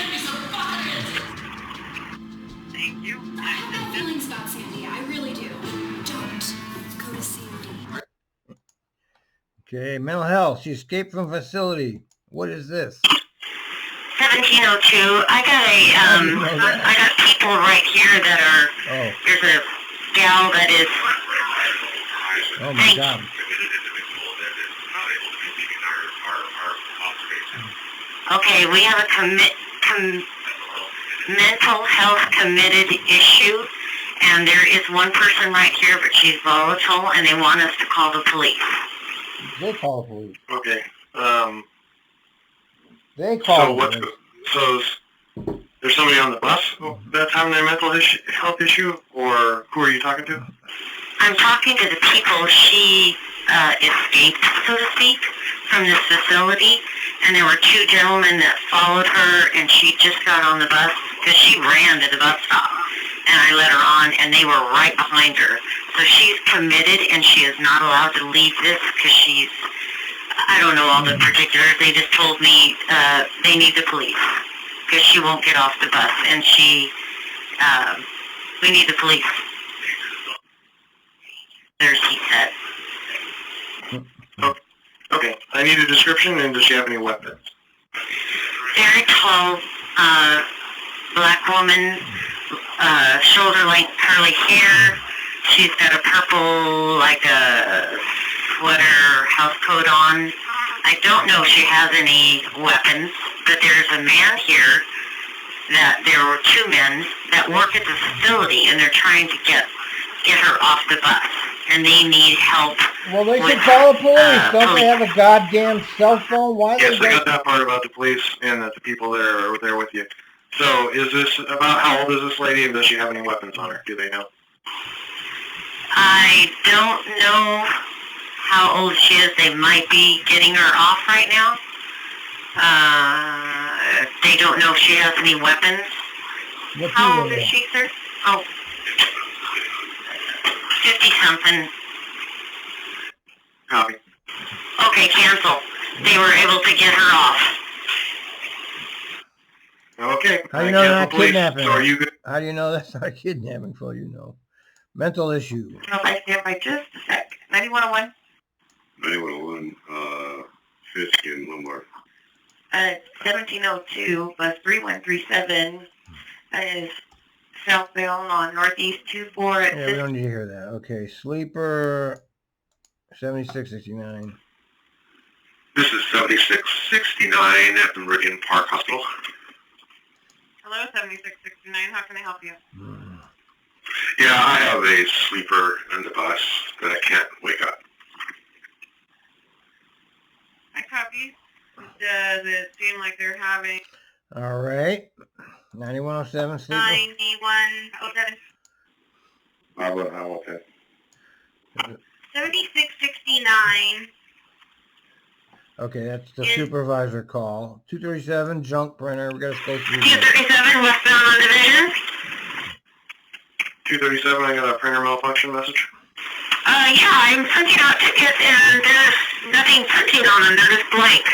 [SPEAKER 4] Thank you.
[SPEAKER 10] I have feelings about Sandy. I really do. Don't go to Sandy.
[SPEAKER 1] Okay, mental health. She escaped from facility. What is this?
[SPEAKER 4] 1702. I got people right here that are.
[SPEAKER 1] Oh.
[SPEAKER 4] There's a gal that is.
[SPEAKER 1] Oh my God.
[SPEAKER 4] Okay, we have a mental health committed issue, and there is one person right here, but she's volatile, and they want us to call the police.
[SPEAKER 1] They call the police.
[SPEAKER 2] Okay,
[SPEAKER 1] They call the police.
[SPEAKER 2] So there's somebody on the bus that's having a mental health issue, or who are you talking to?
[SPEAKER 4] I'm talking to the people she escaped, so to speak, from this facility, and there were two gentlemen that followed her, and she just got on the bus because she ran to the bus stop, and I let her on, and they were right behind her. So she's committed, and she is not allowed to leave this because she's, I don't know all the particulars. They just told me they need the police because she won't get off the bus, and we need the police. There's he said.
[SPEAKER 2] Okay, I need a description, and does she have any weapons?
[SPEAKER 4] Very tall, black woman, shoulder-length curly hair. She's got a purple, like a sweater, house coat on. I don't know if she has any weapons, but there's a man here there were two men that work at the facility, and they're trying to get her off the bus, and they need help.
[SPEAKER 1] Well, they should call the police. Don't they have a goddamn cell phone? Why?
[SPEAKER 2] Yes, I got that part about the police and that the people there are there with you. So, is this about how old is this lady, and does she have any weapons on her? Do they know?
[SPEAKER 4] I don't know how old she is. They might be getting her off right now. They don't know if she has any weapons.
[SPEAKER 1] What
[SPEAKER 4] How
[SPEAKER 1] do
[SPEAKER 4] old
[SPEAKER 1] they
[SPEAKER 4] is
[SPEAKER 1] know?
[SPEAKER 4] she, sir? Oh, 50-something.
[SPEAKER 2] Copy.
[SPEAKER 4] Okay, cancel. They were able to get her off.
[SPEAKER 2] Okay.
[SPEAKER 1] How do you know they're not
[SPEAKER 2] Police.
[SPEAKER 1] kidnapping
[SPEAKER 2] So are
[SPEAKER 1] her?
[SPEAKER 2] you good?
[SPEAKER 1] How do you know that's not kidnapping for you know? Mental issue.
[SPEAKER 4] I don't know if I stand by just a sec. 9101.
[SPEAKER 3] 9101, Fisk and Lombard.
[SPEAKER 4] 1702, bus 3137 is southbound on Northeast 24 at
[SPEAKER 1] Yeah, we don't need to hear that. Okay, sleeper 7669.
[SPEAKER 3] This is 7669 at the Meridian Park Hospital.
[SPEAKER 4] Hello, 7669. How can I help you?
[SPEAKER 3] Yeah, I have a sleeper in the bus that I can't wake up.
[SPEAKER 4] I copy. Does it seem like they're having
[SPEAKER 1] All right. 9107 sleeper.
[SPEAKER 4] 9107?
[SPEAKER 3] Okay.
[SPEAKER 4] 7669.
[SPEAKER 1] Okay, that's the supervisor call. 237 junk printer. We got a space.
[SPEAKER 4] 237 westbound on Division.
[SPEAKER 3] 237, I got a printer malfunction message.
[SPEAKER 4] Yeah, I'm printing out tickets and there's nothing printing on them. They're just blank.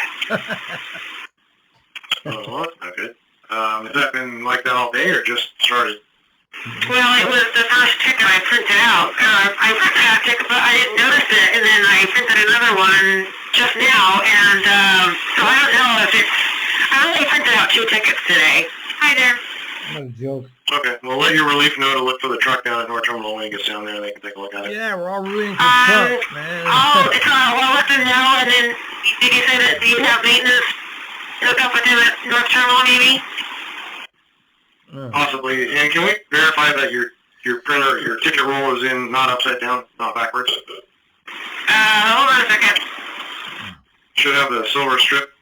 [SPEAKER 3] Oh, well, that's not good. Has that been like that all day or just started?
[SPEAKER 4] Well, it was the first ticket I printed out. I printed out a ticket, but I didn't notice it, and then I printed another one just now, and so I don't know if it's... I only printed out 2 tickets today. Hi there.
[SPEAKER 1] What a joke.
[SPEAKER 3] Okay, well, let your relief know to look for the truck down at North Terminal when he gets down there and they can take a look at it.
[SPEAKER 1] Yeah, we're all rooting for Trump, man.
[SPEAKER 4] Well, let them know, and then did you say that you have maintenance hook up with him at North Terminal, maybe?
[SPEAKER 3] Possibly. And can we verify that your printer, your ticket roll is in not upside down, not backwards?
[SPEAKER 4] Hold on a second.
[SPEAKER 3] Should have the silver strip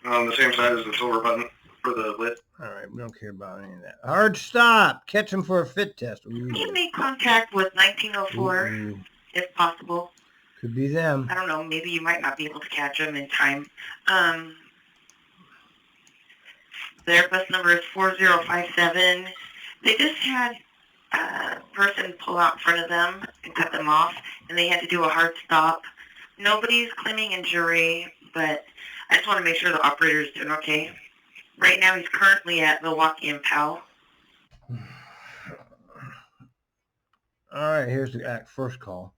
[SPEAKER 3] on the same side as the silver button for the lid.
[SPEAKER 1] All right, we don't care about any of that. Hard stop. Catch him for a fit test.
[SPEAKER 4] Can you make contact with 1904, if possible?
[SPEAKER 1] Could be them.
[SPEAKER 4] I don't know, maybe you might not be able to catch them in time. Their bus number is 4057. They just had a person pull out in front of them and cut them off, and they had to do a hard stop. Nobody's claiming injury, but I just want to make sure the operator is doing okay. Right now, he's currently at Milwaukee and Powell.
[SPEAKER 1] All right, here's the first call.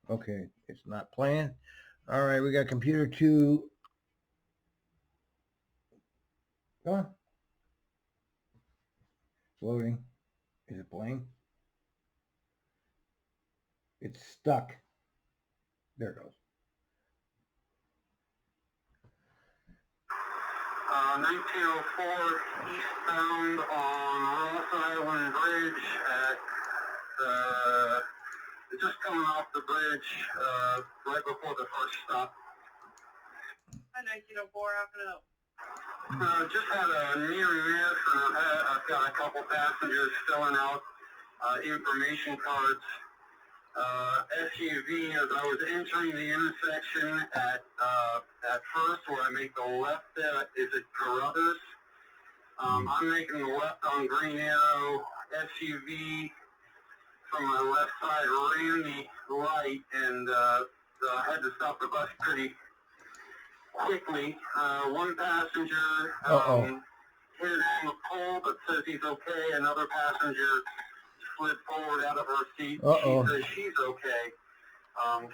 [SPEAKER 1] Okay, it's not playing. All right, we got computer 2. Go on. Loading. Is it playing? It's stuck. There it goes.
[SPEAKER 2] 1904 eastbound on Ross Island Bridge at just coming off the bridge right before the first stop. Hi, 1904, how can I help? Just had a near miss, and I've got a couple passengers filling out information cards. SUV, as I was entering the intersection at first where I make the left is it Carruthers? I'm making the left on Green Arrow. SUV from my left side ran the right, and I had to stop the bus pretty quickly. One passenger hit on the pole but says he's okay. Another passenger slid forward out of her seat. She says she's okay.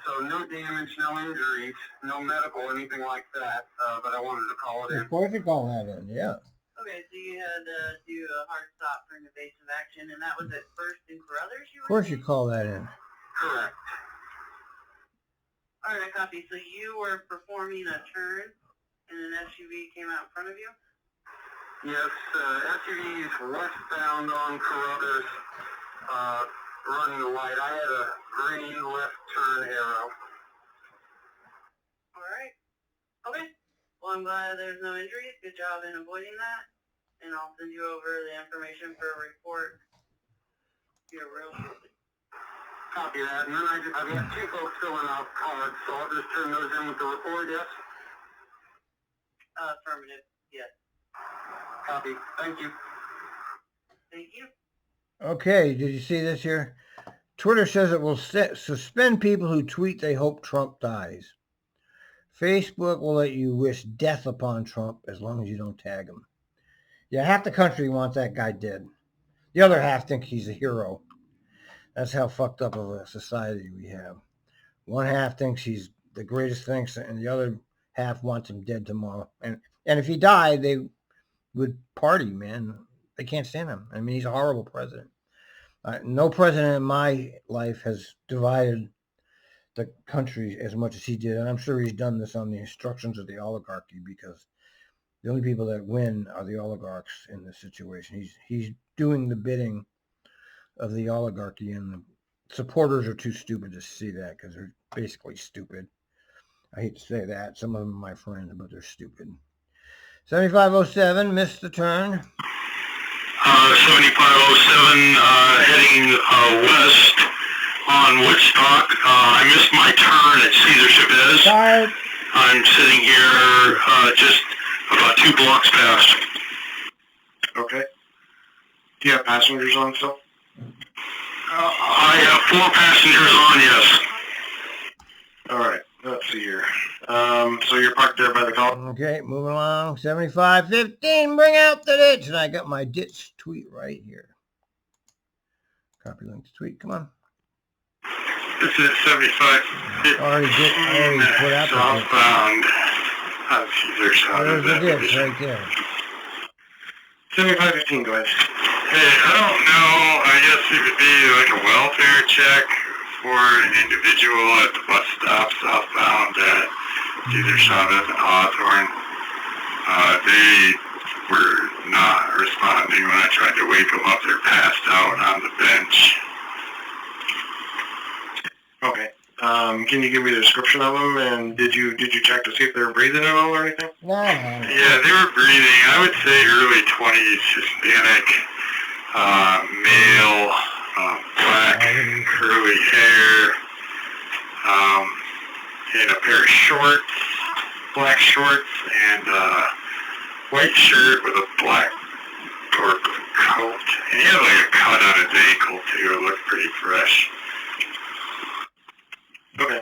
[SPEAKER 2] So no damage, no injuries, no medical, anything like that. But I wanted to call it in.
[SPEAKER 1] Of course you call that in, yeah.
[SPEAKER 11] Okay, so you had to do a hard stop for an evasive action, and that was at First and Carruthers, you were
[SPEAKER 1] Of course
[SPEAKER 11] saying?
[SPEAKER 1] you call that in.
[SPEAKER 2] Correct.
[SPEAKER 11] All right, copy. So you were performing a turn, and an SUV came out in front of you?
[SPEAKER 2] Yes, SUV is westbound on Carruthers, running the light. I had a green left turn arrow.
[SPEAKER 11] All right. Okay. Well, I'm glad there's no injuries. Good job in avoiding that. And I'll send you over the information for a report here real shortly.
[SPEAKER 2] Copy that. And then I've got two folks filling out cards, so I'll just turn those in with the report, yes?
[SPEAKER 11] Affirmative, yes.
[SPEAKER 2] Copy. Thank you.
[SPEAKER 11] Thank you.
[SPEAKER 1] Okay, did you see this here? Twitter says it will suspend people who tweet they hope Trump dies. Facebook will let you wish death upon Trump as long as you don't tag him. Yeah, half the country wants that guy dead. The other half think he's a hero. That's how fucked up of a society we have. One half thinks he's the greatest thing, and the other half wants him dead tomorrow. And if he died, they would party, man. They can't stand him. I mean, he's a horrible president. No president in my life has divided the country as much as he did. And I'm sure he's done this on the instructions of the oligarchy, because the only people that win are the oligarchs in this situation. He's doing the bidding of the oligarchy, and the supporters are too stupid to see that, because they're basically stupid. I hate to say that. Some of them are my friends, but they're stupid. 7507, missed the turn.
[SPEAKER 2] 7507, heading west on Woodstock. I missed my turn at Caesar Chavez.
[SPEAKER 1] Tired.
[SPEAKER 2] I'm sitting here just about 2 blocks past. Okay. Do you have passengers on still? I have 4 passengers on, yes. All right. Let's see here. So you're parked there by the call.
[SPEAKER 1] Okay, moving along. 7515, bring out the ditch. And I got my ditch tweet right here. Copy link to tweet. Come on.
[SPEAKER 2] This is 75.
[SPEAKER 1] Already put out
[SPEAKER 2] southbound.
[SPEAKER 1] There's the ditch right there.
[SPEAKER 2] 7515, go ahead. Hey, I don't know. I guess it would be like a welfare check for an individual at the bus stop southbound at Caesar Chavez and Hawthorne. They were not responding when I tried to wake them up. They're passed out on the bench. Okay. Can you give me the description of them? And did you check to see if they were breathing at all or anything?
[SPEAKER 1] No.
[SPEAKER 2] Yeah, they were breathing. I would say early 20s, Hispanic, male, black, curly hair, and a pair of shorts, black shorts, and white shirt with a black coat. And he had like a cut on his ankle too. It looked pretty fresh. Okay.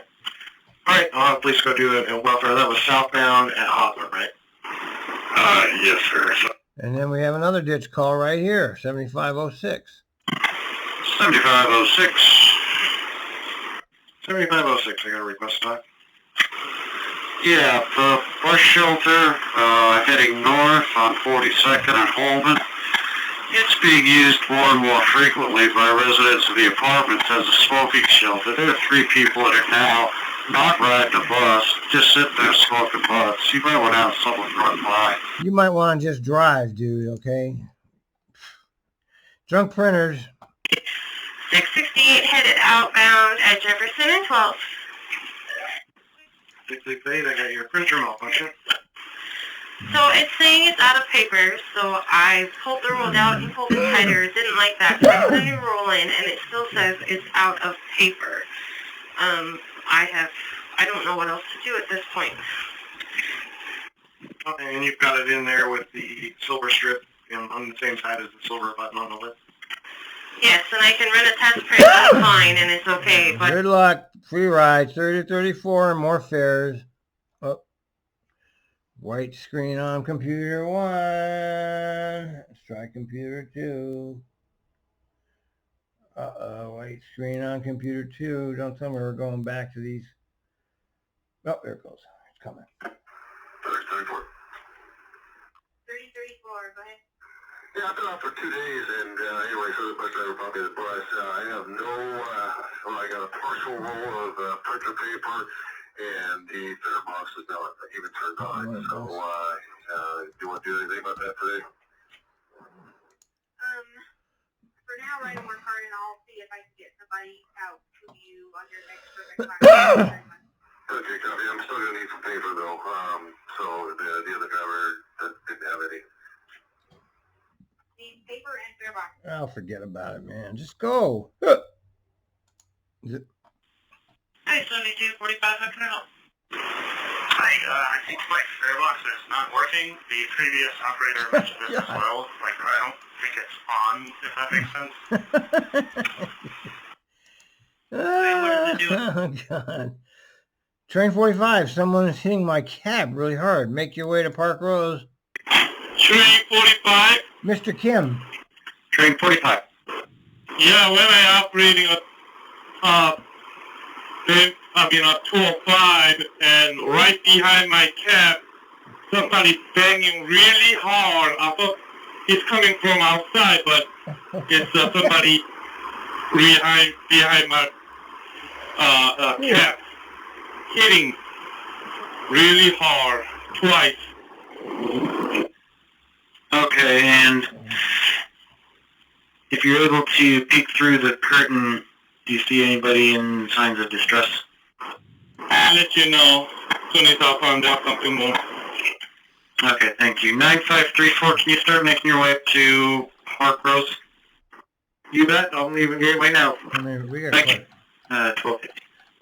[SPEAKER 2] All right, I'll have police go do it. Welfare. That was southbound at Hawthorne, right? Yes, sir.
[SPEAKER 1] And then we have another ditch call right here, 7506.
[SPEAKER 2] 7506. 7506, I got a request stop. Yeah, bus shelter, heading north on 42nd and Holman. It's being used more and more frequently by residents of the apartments as a smoking shelter. There are 3 people that are now not riding the bus, just sitting there smoking butts. You might want to have someone run by.
[SPEAKER 1] You might want to just drive, dude, okay? Drunk printers.
[SPEAKER 4] 668 headed outbound at Jefferson and 12th.
[SPEAKER 2] 668, I got your printer malfunction.
[SPEAKER 4] So it's saying it's out of paper, so I pulled the roll out and pulled it tighter. It didn't like that, so I put a new roll in, and it still says it's out of paper. I don't know what else to do at this point.
[SPEAKER 2] Okay, and you've got it in there with the silver strip on the same side as the silver button on the lid?
[SPEAKER 4] Yes, and I can run a test print online, and it's okay, but...
[SPEAKER 1] Good luck. Free rides, 30-34, and more fares. Oh. White screen on computer 1. Let's try computer 2. White screen on computer 2. Don't tell me we're going back to these. Oh, there it goes. It's coming.
[SPEAKER 2] 3034.
[SPEAKER 11] 3034, go ahead.
[SPEAKER 2] Yeah, I've been out for 2 days, and anyway, so the bus driver brought me the bus. I have no, I got a partial roll of printer paper, and the printer box is not even turned on. So, do you want to do anything about that today?
[SPEAKER 11] For now, write a work hard, and I'll see if I can get somebody out to you on your next perfect class.
[SPEAKER 2] Okay, copy. I'm still going to need some paper, though. So the other driver didn't have any.
[SPEAKER 11] Need paper and fair box.
[SPEAKER 1] I'll forget about it, man. Just go.
[SPEAKER 4] Hi, 7245, how can I help?
[SPEAKER 5] Hi, I think my fare box is not working. The previous operator mentioned this as well. Like, I don't think it's on, if that makes sense.
[SPEAKER 1] Oh, God. Train 45, someone is hitting my cab really hard. Make your way to Park Rose.
[SPEAKER 2] Train 45?
[SPEAKER 1] Mr. Kim.
[SPEAKER 3] Train 45.
[SPEAKER 2] Yeah, when I operating a 205, and right behind my cab, somebody banging really hard. I thought he's coming from outside, but it's somebody behind my cab, hitting really hard, twice.
[SPEAKER 3] Okay, and if you're able to peek through the curtain, do you see anybody in signs of distress?
[SPEAKER 2] I'll let you know as soon as I find out something more.
[SPEAKER 3] Okay, thank you. 9534, can you start making your way up to Park Rose? You bet. I'm leaving Gateway now.
[SPEAKER 1] We got
[SPEAKER 3] Thank you. 1250.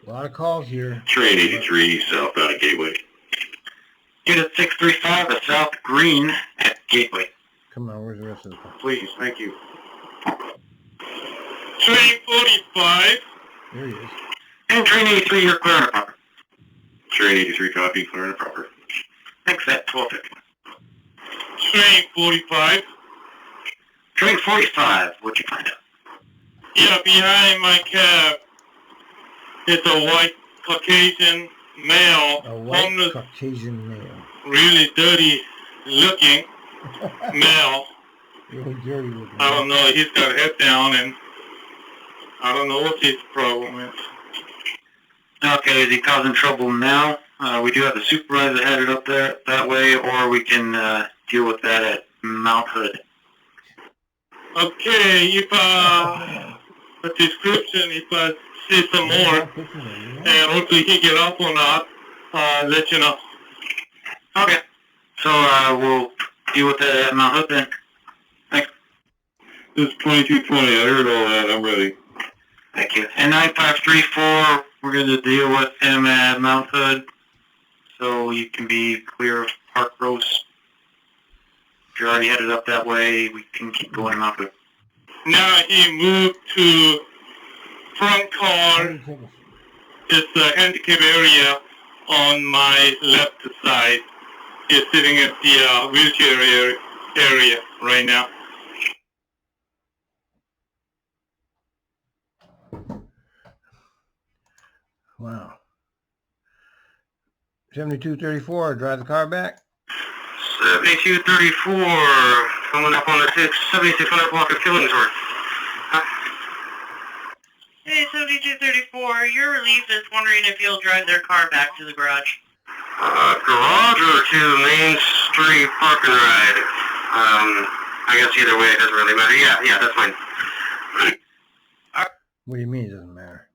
[SPEAKER 1] a lot of calls here.
[SPEAKER 3] Train 83 southbound Gateway. Get a 635, a South Green at Gateway.
[SPEAKER 1] Come on, where's the rest of the call?
[SPEAKER 3] Please, thank you.
[SPEAKER 2] Train 45.
[SPEAKER 1] There he is.
[SPEAKER 3] And Train 83, you're clear and proper. Train 83, copy, clear and proper. Thanks, at 1250.
[SPEAKER 2] Train 45.
[SPEAKER 3] Train 45, what'd you find out?
[SPEAKER 2] Yeah, behind my cab, it's a white Caucasian male,
[SPEAKER 1] A white
[SPEAKER 2] homeless,
[SPEAKER 1] Caucasian male.
[SPEAKER 2] really dirty looking male.
[SPEAKER 1] Really dirty looking.
[SPEAKER 2] I don't know, he's got a head down, and I don't know what his problem is.
[SPEAKER 3] Okay, is he causing trouble now? We do have the supervisor headed up there that way, or we can deal with that at Mount Hood.
[SPEAKER 2] Okay, if a description, if I see some more, and hopefully he get off or not, let you know.
[SPEAKER 3] Okay, so we'll deal with that at Mount Hood then. Thanks.
[SPEAKER 2] This is 2220, I heard all that, I'm ready.
[SPEAKER 3] Thank you. And 9534, we're going to deal with him at Mount Hood, so you can be clear of Park Rose. If you're already headed up that way, we can keep going Mount Hood.
[SPEAKER 2] Now he moved to front car. It's the handicap area on my left side. He's sitting at the wheelchair area right now.
[SPEAKER 1] Wow. 7234, drive the car back.
[SPEAKER 3] 7234, coming up on the 7600 block of Killingsworth.
[SPEAKER 4] Hey, 7234, your relief is wondering if you'll drive their car back to the garage.
[SPEAKER 3] Garage or to Main Street Park and Ride? I guess either way it doesn't really matter. Yeah, that's fine.
[SPEAKER 1] What do you mean it doesn't matter?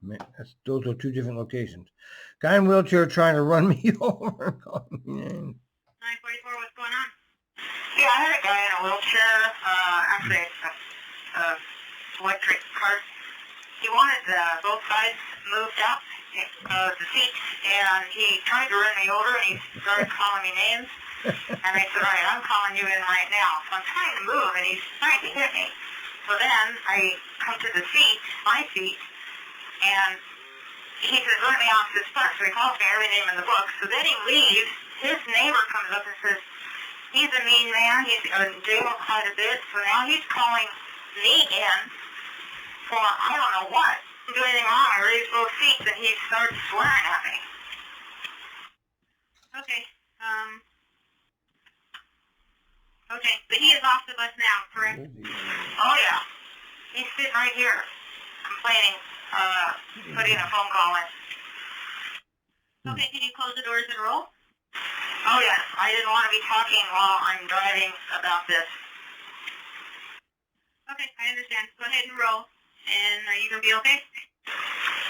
[SPEAKER 1] Those are two different locations. Guy in wheelchair trying to run me over.
[SPEAKER 4] 944, what's going on?
[SPEAKER 12] Yeah, I had a guy in a wheelchair, actually a electric cart. He wanted both sides moved up, the seats, and he tried to run me over, and he started calling me names. And I said, all right, I'm calling you in right now. So I'm trying to move, and he's trying to hit me. So then I come to the seat, my seat, and he says, let me off this bus. So he calls me every name in the book. So then he leaves. His neighbor comes up and says, he's a mean man. He's in jail quite a bit. So now he's calling me in for I don't know what. I'm doing anything wrong. I raised both seats, and he starts swearing at me.
[SPEAKER 4] Okay, okay, but he is off the bus now, correct?
[SPEAKER 12] Oh, yeah. He's sitting right here, complaining, putting a phone call in.
[SPEAKER 4] Okay, can you close the doors and roll?
[SPEAKER 12] Oh, yes. I didn't want to be talking while I'm driving about this.
[SPEAKER 4] Okay, I understand. Go ahead and roll. And are you going to be okay?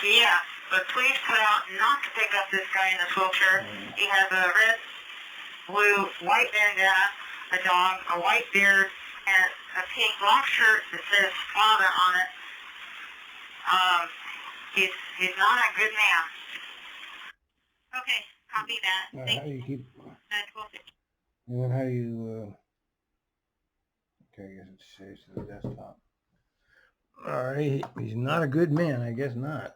[SPEAKER 12] Yeah, but please put out not to pick up this guy in this wheelchair. He has a red, blue, white bandana, a dog, a white beard, and a pink long shirt that says father on it. He's not a good man. Okay, copy that.
[SPEAKER 1] How
[SPEAKER 12] Thank
[SPEAKER 1] do you keep?
[SPEAKER 12] That's cool.
[SPEAKER 1] And then how do you? Okay, I guess it saves to the desktop. All right, he's not a good man. I guess not.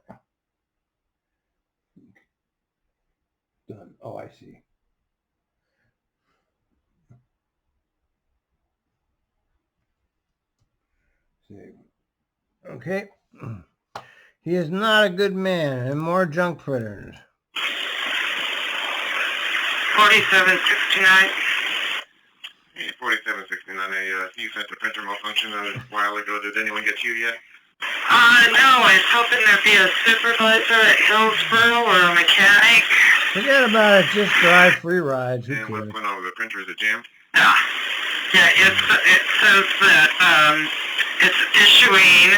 [SPEAKER 1] Done. Oh, I see. Save. Okay. He is not a good man, and more junk printers.
[SPEAKER 4] 4769.
[SPEAKER 3] Hey, 4769, you sent the printer malfunction a while ago. Did anyone get to you yet?
[SPEAKER 4] No, I was hoping there'd be a supervisor at Hillsboro or a mechanic.
[SPEAKER 1] Forget about it. Just drive free rides. Who
[SPEAKER 3] And what's
[SPEAKER 1] cares?
[SPEAKER 3] going on with the printer? Is it jammed?
[SPEAKER 4] Yeah, it says that it's issuing,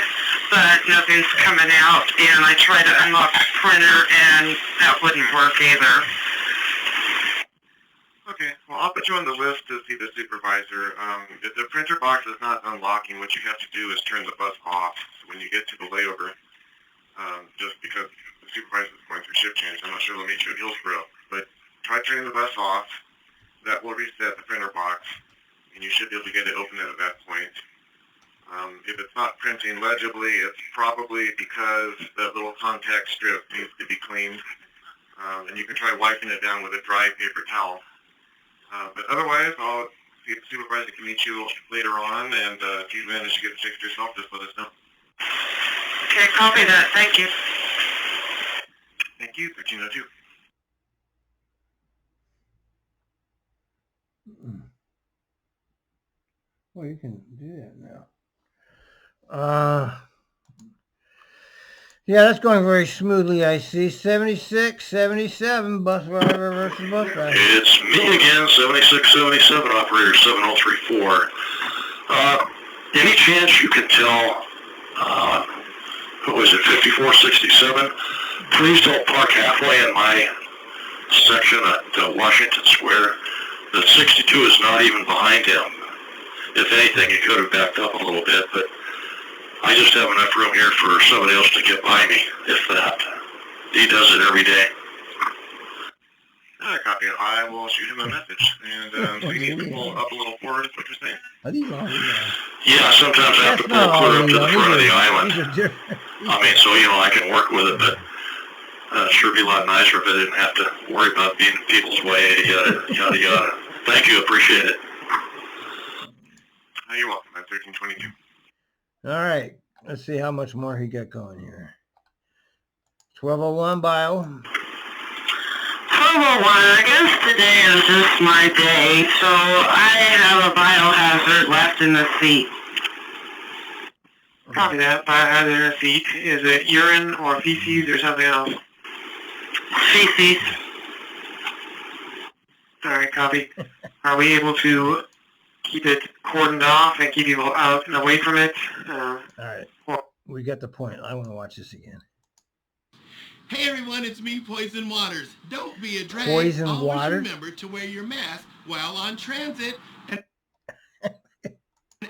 [SPEAKER 4] but nothing's coming out. And I tried to unlock the printer, and that wouldn't work either.
[SPEAKER 3] Okay, well, I'll put you on the list to see the supervisor. If the printer box is not unlocking, what you have to do is turn the bus off. So when you get to the layover, just because the supervisor is going through shift change, I'm not sure they'll meet you at Hillsboro, but try turning the bus off. That will reset the printer box, and you should be able to get it open at that point. If it's not printing legibly, it's probably because that little contact strip needs to be cleaned, and you can try wiping it down with a dry paper towel. But otherwise, I'll see if the supervisor can meet you later on, and if you manage to get it fixed yourself, just let us know.
[SPEAKER 4] Okay, copy that. Thank you.
[SPEAKER 3] Thank you, 1302.
[SPEAKER 1] Well, you can do that now. Yeah, that's going very smoothly, I see. 76, 77, bus driver versus bus driver.
[SPEAKER 13] It's me again, 7677, operator 7034. Any chance you can tell, who is it, 5467? Please don't park halfway in my section at Washington Square. The 62 is not even behind him. If anything, he could have backed up a little bit, but I just have enough room here for somebody else to get by me, if that. He does it every day.
[SPEAKER 3] Copy it. I will shoot him a message. And so you need to pull up a little forward, is what you're saying?
[SPEAKER 1] Are these all?
[SPEAKER 13] Yeah, sometimes I have to pull clear up to the front of the island. I mean, so, I can work with it, but it'd sure be a lot nicer if I didn't have to worry about being in people's way, yada, yada, yada. Thank you, appreciate it.
[SPEAKER 3] You're welcome. I'm 1322.
[SPEAKER 1] All right. Let's see how much more he got going here. 1201 bio.
[SPEAKER 4] 1201, I guess today is just my day, so I have a biohazard left in the seat.
[SPEAKER 2] Copy that. Biohazard in the seat. Is it urine or feces or something else?
[SPEAKER 4] Feces.
[SPEAKER 2] Alright, copy. Are we able to keep it cordoned off and keep people out and away from it?
[SPEAKER 1] All right. We got the point. I want to watch this again.
[SPEAKER 8] Hey everyone, it's me, Poison Waters. Don't be a drag.
[SPEAKER 1] Poison
[SPEAKER 8] Always
[SPEAKER 1] Waters?
[SPEAKER 8] remember to wear your mask while on transit and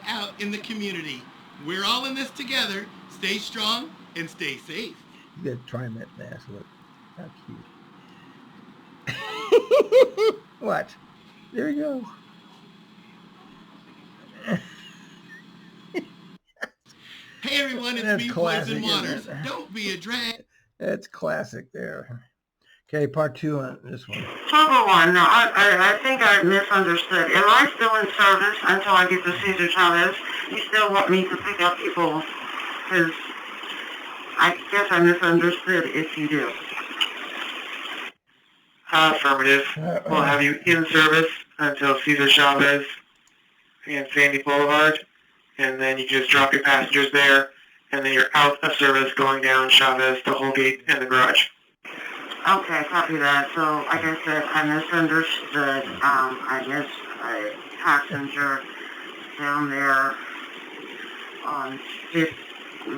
[SPEAKER 8] out in the community. We're all in this together. Stay strong and stay safe.
[SPEAKER 1] You got TRIMET mask. Look. How cute. Watch. There he goes.
[SPEAKER 8] Hey everyone, it's me, Poison Waters. Don't be a drag.
[SPEAKER 1] That's classic there. Okay, part 2 on this one.
[SPEAKER 4] 1201, no, I think I misunderstood. Am I still in service until I get to Cesar Chavez? You still want me to pick up people? Because I guess I misunderstood if you do.
[SPEAKER 2] Affirmative. We'll have you in service until Cesar Chavez and Sandy Boulevard, and then you just drop your passengers there, and then you're out of service going down Chavez to Holgate and the garage.
[SPEAKER 4] Okay, copy that. So, like I said, I misunderstood. I guess a passenger down there on 46. I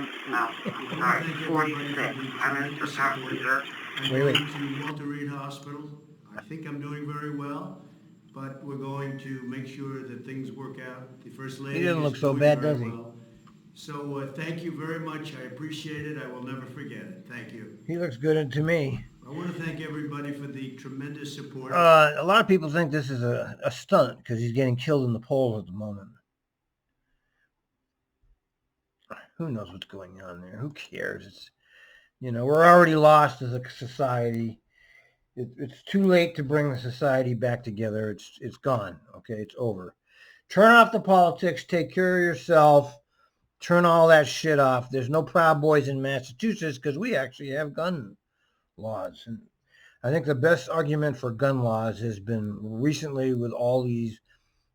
[SPEAKER 4] missed a passenger.
[SPEAKER 1] Wait.
[SPEAKER 14] I'm going to Walter Reed Hospital. I think I'm doing very well, but we're going to make sure that things work out. The First Lady
[SPEAKER 1] He doesn't look
[SPEAKER 14] is
[SPEAKER 1] so
[SPEAKER 14] doing
[SPEAKER 1] bad,
[SPEAKER 14] very
[SPEAKER 1] does he?
[SPEAKER 14] well. So thank you very much. I appreciate it. I will never forget it. Thank you.
[SPEAKER 1] He looks good to me.
[SPEAKER 14] I want to thank everybody for the tremendous support.
[SPEAKER 1] A lot of people think this is a stunt because he's getting killed in the polls at the moment. Who knows what's going on there? Who cares? It's, we're already lost as a society. It's too late to bring the society back together. It's gone. Okay, it's over. Turn off the politics. Take care of yourself. Turn all that shit off. There's no Proud Boys in Massachusetts because we actually have gun laws. And I think the best argument for gun laws has been recently with all these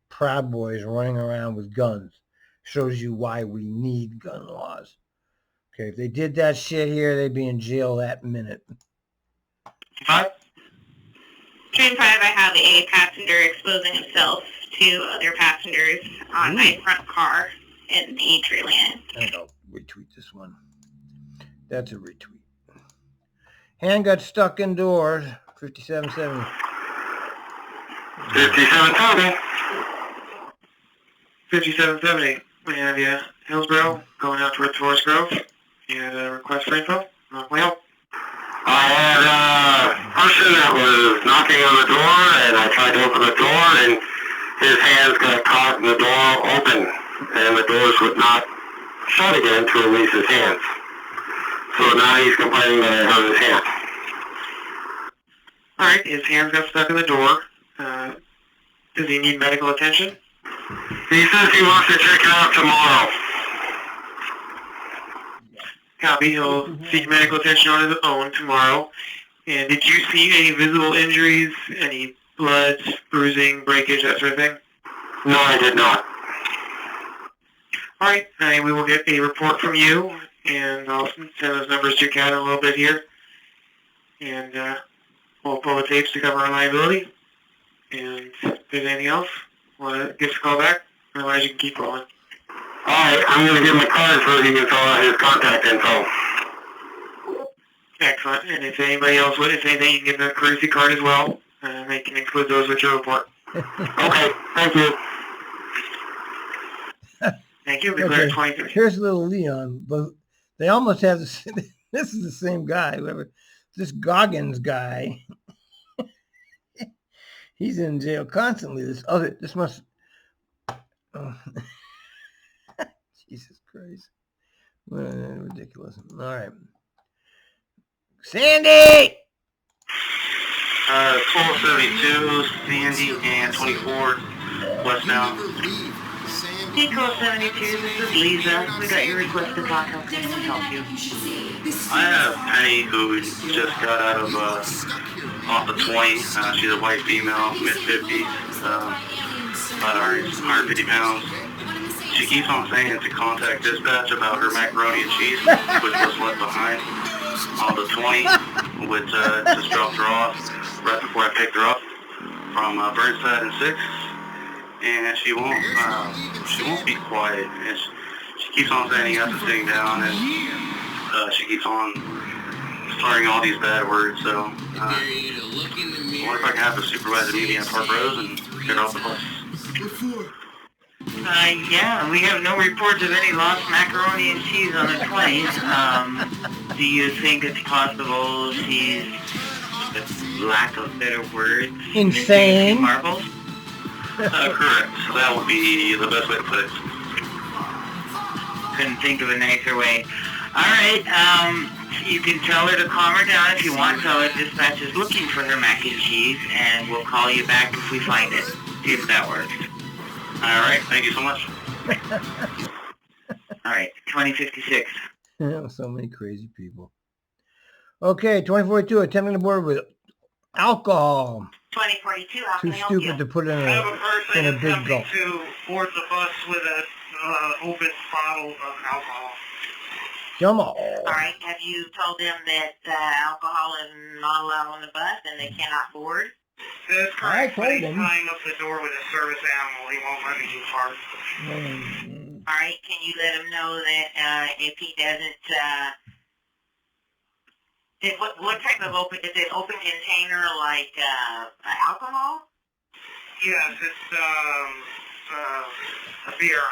[SPEAKER 1] Proud Boys running around with guns. Shows you why we need gun laws. Okay, if they did that shit here, they'd be in jail that minute.
[SPEAKER 4] Train 5, I have a passenger exposing himself to other passengers on my front car in the tree lane.
[SPEAKER 1] And I'll retweet this one. That's a retweet. Hand got stuck indoors. 5770.
[SPEAKER 2] 5770. 5770. We have you, Hillsborough, going out towards Forest Grove. You had a request for info? Well,
[SPEAKER 3] I had a person that was knocking on the door, and I tried to open the door, and his hands got caught in the door open, and the doors would not shut again to release his hands. So now he's complaining that I hurt his hand.
[SPEAKER 2] alright, his hands got stuck in the door. Does he need medical attention?
[SPEAKER 3] He says he wants to check it out tomorrow.
[SPEAKER 2] Copy, he'll seek medical attention on his own tomorrow. And did you see any visible injuries, any blood, bruising, breakage, that sort of thing?
[SPEAKER 3] No, I did not.
[SPEAKER 2] Alright, we will get a report from you, and I'll send those numbers to your cat in a little bit here. And we'll pull the tapes to cover our liability. And if there's anything else, want to give us a call back? Otherwise, you can keep rolling.
[SPEAKER 3] Alright, I'm going to give him a card so he can fill out his contact info.
[SPEAKER 2] Excellent. And if anybody else would, if anything, you can give them a courtesy card as well. They can include those with your report.
[SPEAKER 3] Okay, thank you.
[SPEAKER 2] Thank you. Declare 23.
[SPEAKER 1] Here's little Leon, but they almost have this. This is the same guy. Whoever this Goggins guy, he's in jail constantly. This must. Oh. Jesus Christ! Ridiculous. All right, Sandy.
[SPEAKER 3] 1272, Sandy and 24 westbound.
[SPEAKER 4] Hey, call 72, this is Lisa. We got your request to talk. How can we help you?
[SPEAKER 3] I have Penny who just got out of off the 20. She's a white female, mid-50s, about 150 pounds. She keeps on saying to contact dispatch about her macaroni and cheese, which was left behind on the 20, which just dropped her off right before I picked her up from Burnside and 6. And she won't be quiet. And she keeps on saying you have to sitting down, and she keeps on slurring all these bad words. So I wonder if I can have a supervisor meeting at Park Rose and get off the bus.
[SPEAKER 4] Yeah, we have no reports of any lost macaroni and cheese on the 20. Do you think it's possible she's, for lack of better words,
[SPEAKER 1] insane?
[SPEAKER 4] Marbles?
[SPEAKER 3] Correct. That would be the best way to put it.
[SPEAKER 4] Couldn't think of a nicer way. Alright, you can tell her to calm her down if you want. Tell her dispatch is looking for her mac and cheese, and we'll call you back if we find it. See if that works.
[SPEAKER 3] Alright, thank you so much.
[SPEAKER 4] Alright, 2056.
[SPEAKER 1] So many crazy people. Okay, 2042, attempting to board with alcohol.
[SPEAKER 12] 2042, how
[SPEAKER 1] Too
[SPEAKER 12] can I help you?
[SPEAKER 1] stupid to put in
[SPEAKER 2] I have a
[SPEAKER 1] a
[SPEAKER 2] person
[SPEAKER 1] big
[SPEAKER 2] attempting
[SPEAKER 1] gulp.
[SPEAKER 2] to board the bus with an open bottle of alcohol.
[SPEAKER 1] Come on.
[SPEAKER 12] Alright, have you told them that alcohol is not allowed on the bus and they cannot board?
[SPEAKER 2] That's
[SPEAKER 1] I
[SPEAKER 2] correct,
[SPEAKER 1] told
[SPEAKER 2] but he's
[SPEAKER 1] him.
[SPEAKER 2] tying up the door with a service animal. He won't let me too far.
[SPEAKER 12] Alright, can you let him know that if he doesn't, what type of open, is it open container like alcohol?
[SPEAKER 2] Yes, it's a beer.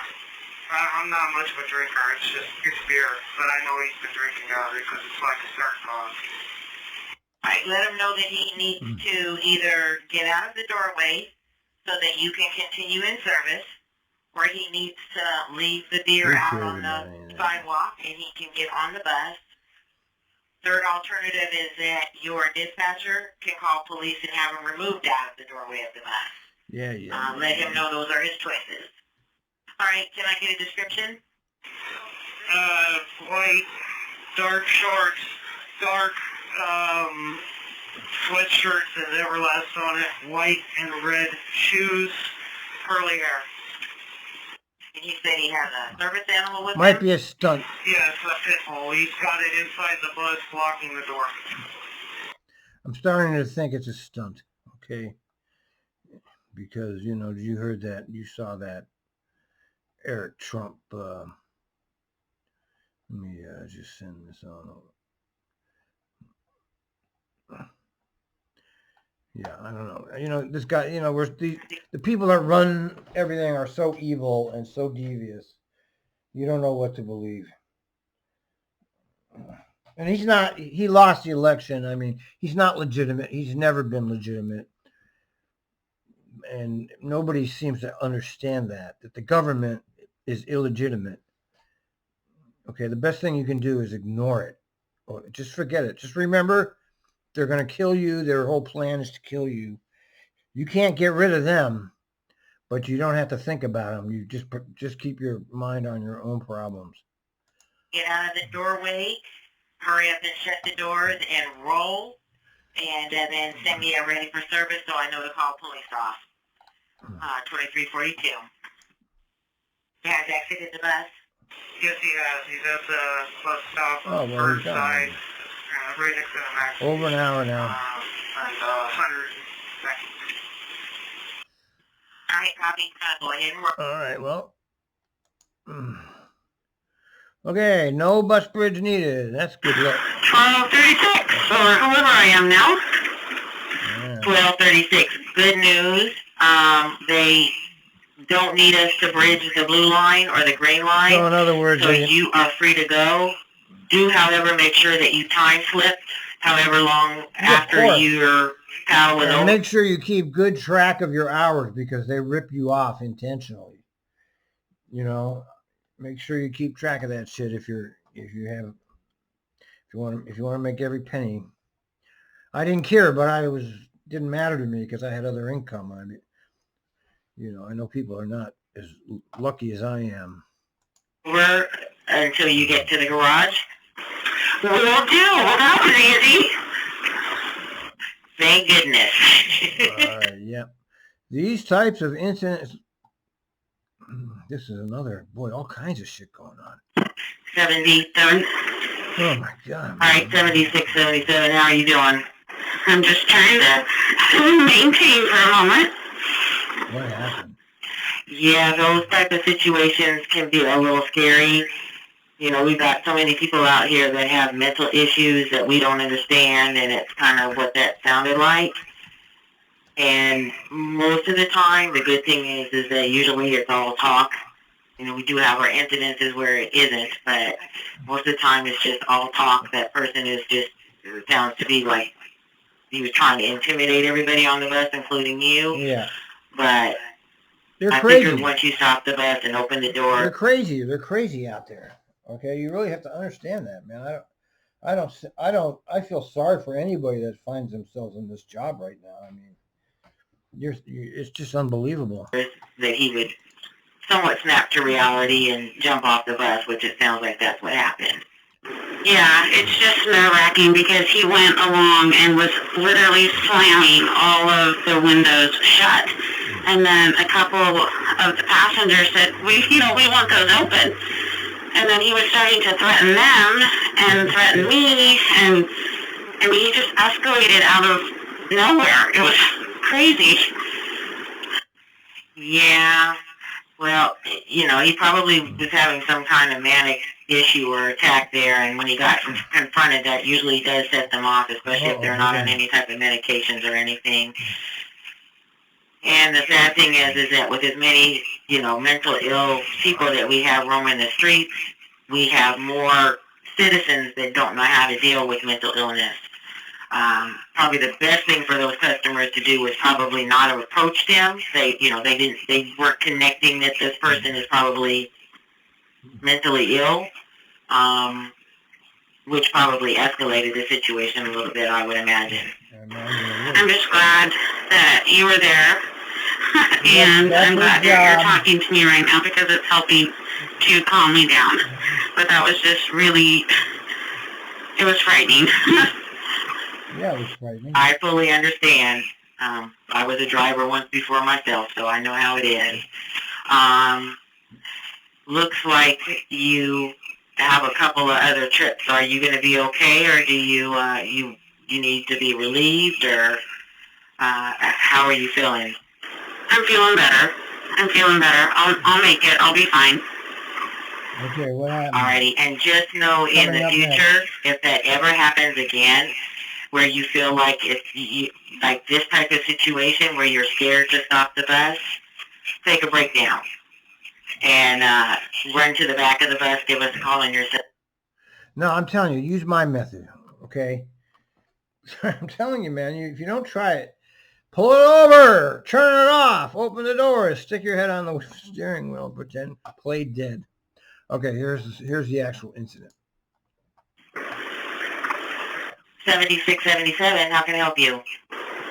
[SPEAKER 2] I'm not much of a drinker. It's beer. But I know he's been drinking out of it because it's like a start cause.
[SPEAKER 12] Alright, let him know that he needs to either get out of the doorway so that you can continue in service, or he needs to leave the beer out on the sidewalk and he can get on the bus. Third alternative is that your dispatcher can call police and have him removed out of the doorway of the bus.
[SPEAKER 1] Yeah.
[SPEAKER 12] Let him know those are his choices. Alright, can I get a description?
[SPEAKER 2] White, dark shorts, dark, sweatshirts and Everlast on it, white and red shoes, curly hair.
[SPEAKER 12] And he said he has a service animal with him?
[SPEAKER 1] Might be a stunt.
[SPEAKER 2] Yes, a pit bull. He's got it inside the bus blocking the door.
[SPEAKER 1] I'm starting to think it's a stunt, okay? Because, you know, you heard that, you saw that Eric Trump, let me just send this on over. Yeah, I don't know. You know, this guy, you know, the people that run everything are so evil and so devious. You don't know what to believe. And he lost the election. I mean, he's not legitimate. He's never been legitimate. And nobody seems to understand that the government is illegitimate. Okay, the best thing you can do is ignore it. Or just forget it. Just remember, they're going to kill you. Their whole plan is to kill you. You can't get rid of them, but you don't have to think about them. You just keep your mind on your own problems.
[SPEAKER 12] Get out of the doorway, hurry up and shut the doors and roll, and then send me a ready for service so I know to call police off. 2342. He has exited the bus?
[SPEAKER 2] Yes, he has. He's at the bus stop on the first side, right next to the max.
[SPEAKER 1] Over an hour now.
[SPEAKER 2] And 100 seconds.
[SPEAKER 12] All right, copy. Go ahead and roll.
[SPEAKER 1] All right, well. Okay, no bus bridge needed. That's good luck.
[SPEAKER 12] 1236, or whoever I am now. 1236. Good news. They don't need us to bridge the blue line or the gray line.
[SPEAKER 1] So in other words,
[SPEAKER 12] so you are free to go. Do, however, make sure that you time slip however long after your paddle was over.
[SPEAKER 1] Make sure you keep good track of your hours because they rip you off intentionally. You know, make sure you keep track of that shit if you want to make every penny. I didn't care, but didn't matter to me because I had other income. I mean, you know, I know people are not as lucky as I am.
[SPEAKER 12] Over until you get to the garage. Will do. Well, that was easy. Thank goodness.
[SPEAKER 1] Yeah. These types of incidents. This is another, boy, all kinds of shit going on.
[SPEAKER 12] 77.
[SPEAKER 1] Oh my God.
[SPEAKER 12] All right, 76, 77. How are you doing? I'm just trying to maintain for a moment.
[SPEAKER 1] What happened?
[SPEAKER 12] Yeah, those type of situations can be a little scary. You know, we've got so many people out here that have mental issues that we don't understand, and it's kind of what that sounded like. And most of the time, the good thing is that usually it's all talk. You know, we do have our incidences where it isn't, but most of the time it's just all talk. That person is just, it sounds to be like he was trying to intimidate everybody on the bus, including you.
[SPEAKER 1] Yeah.
[SPEAKER 12] But
[SPEAKER 1] they're
[SPEAKER 12] I
[SPEAKER 1] crazy.
[SPEAKER 12] figured once you stop the bus and open the door.
[SPEAKER 1] They're crazy. They're crazy out there. Okay, you really have to understand that, man. I feel sorry for anybody that finds themselves in this job right now. I mean, it's just unbelievable.
[SPEAKER 12] That he would somewhat snap to reality and jump off the bus, which it sounds like that's what happened. Yeah, it's just nerve-wracking because he went along and was literally slamming all of the windows shut. And then a couple of the passengers said, we want those open. And then he was starting to threaten them and threaten me, and I mean, he just escalated out of nowhere. It was crazy. Yeah, well, you know, he probably was having some kind of manic issue or attack there, and when he got confronted, that usually does set them off, especially if they're not on any type of medications or anything.
[SPEAKER 4] And the sad thing is that with as many, mental ill people that we have roaming the streets, we have more citizens that don't know how to deal with mental illness. Probably the best thing for those customers to do was probably not approach them. They weren't connecting that this person is probably mentally ill, which probably escalated the situation a little bit, I would imagine. I'm just glad that you were there, and I'm glad that you're talking to me right now because it's helping to calm me down. But that was just really, it was frightening.
[SPEAKER 1] Yeah, it was frightening.
[SPEAKER 4] I fully understand. I was a driver once before myself, so I know how it is. Looks like you have a couple of other trips. Are you going to be okay, or do you you need to be relieved, or how are you feeling? I'm feeling better. I'll make it. I'll be fine.
[SPEAKER 1] Okay, what happened?
[SPEAKER 4] Alrighty, and just know in the future, if that ever happens again, where you feel like like this type of situation where you're scared to stop the bus, take a break down and run to the back of the bus, give us a call on your cell.
[SPEAKER 1] No, I'm telling you, use my method, okay? I'm telling you, man, if you don't try it, pull it over, turn it off, open the door, stick your head on the steering wheel, pretend play dead. Okay, here's the actual incident.
[SPEAKER 4] 7677, how can I help you?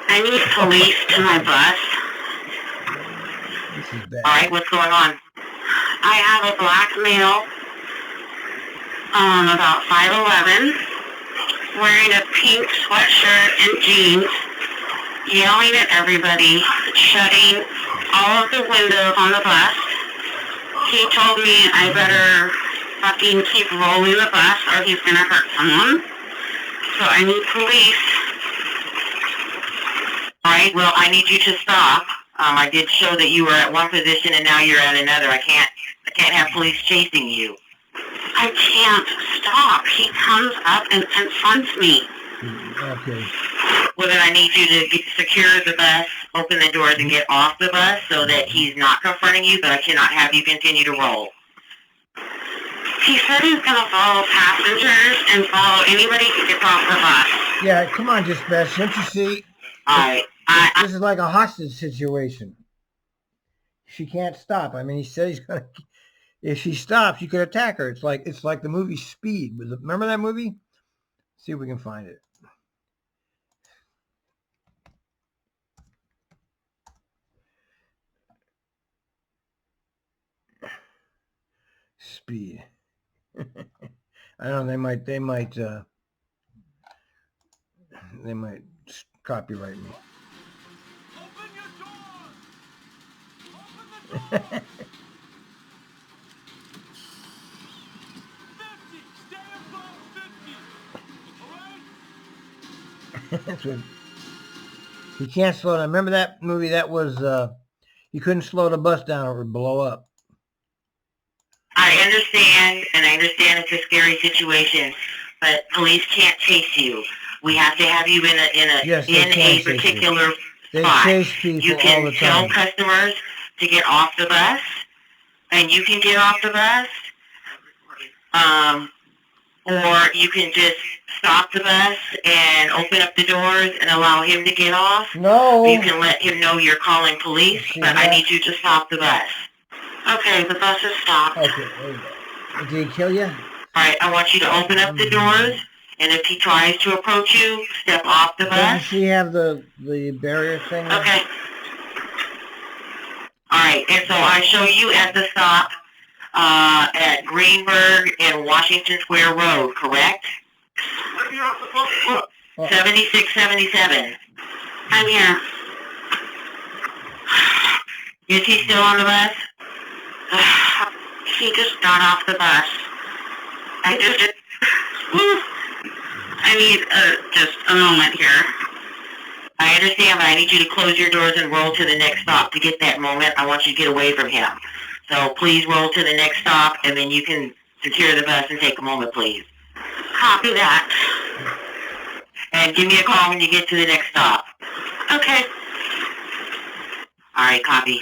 [SPEAKER 4] I need police to my bus.
[SPEAKER 1] This is bad.
[SPEAKER 4] Alright, what's going on? I have a black male, about 5'11", wearing a pink sweatshirt and jeans, yelling at everybody, shutting all of the windows on the bus. He told me I better fucking keep rolling the bus or he's gonna hurt someone. So I need police. Alright, well, I need you to stop. I did show that you were at one position and now you're at another. I can't have police chasing you. I can't stop. He comes up and confronts me.
[SPEAKER 1] Okay.
[SPEAKER 4] Well, then I need you to secure the bus, open the doors, and get off the bus so that he's not confronting you, but I cannot have you continue to roll. He said he's going to follow passengers and follow anybody who gets off the bus.
[SPEAKER 1] Yeah, come on, Dispatch. Don't you see?
[SPEAKER 4] Alright.
[SPEAKER 1] This is like a hostage situation. She can't stop. I mean, he said he's going to... If she stops, you could attack her. It's like the movie Speed. Remember that movie? See if we can find it. Speed. I don't know. They might copyright me.
[SPEAKER 15] Open your doors! Open the doors! 50! Stay above 50! All right?
[SPEAKER 1] He can't slow down. Remember that movie? That was you couldn't slow the bus down or it would blow up.
[SPEAKER 4] I understand, and I understand it's a scary situation, but police can't chase you. We have to have you in a particular
[SPEAKER 1] They
[SPEAKER 4] spot.
[SPEAKER 1] chase people
[SPEAKER 4] You can
[SPEAKER 1] all the
[SPEAKER 4] tell
[SPEAKER 1] time.
[SPEAKER 4] customers to get off the bus, and you can get off the bus, or you can just stop the bus and open up the doors and allow him to get off.
[SPEAKER 1] No.
[SPEAKER 4] You can let him know you're calling police, but I need you to stop the bus. Okay, the bus is stopped.
[SPEAKER 1] Okay, there you go. Did he kill you?
[SPEAKER 4] Alright, I want you to open up the doors, and if he tries to approach you, step off the bus.
[SPEAKER 1] Doesn't she have the barrier thing?
[SPEAKER 4] Okay. Alright, and so I show you at the stop at Greenberg and Washington Square Road, correct? 7677. I'm here. Is he still on the bus? He just got off the bus. I need just a moment here. I understand, but I need you to close your doors and roll to the next stop. To get that moment, I want you to get away from him. So please roll to the next stop, and then you can secure the bus and take a moment, please. Copy that. And give me a call when you get to the next stop. Okay. All right, copy.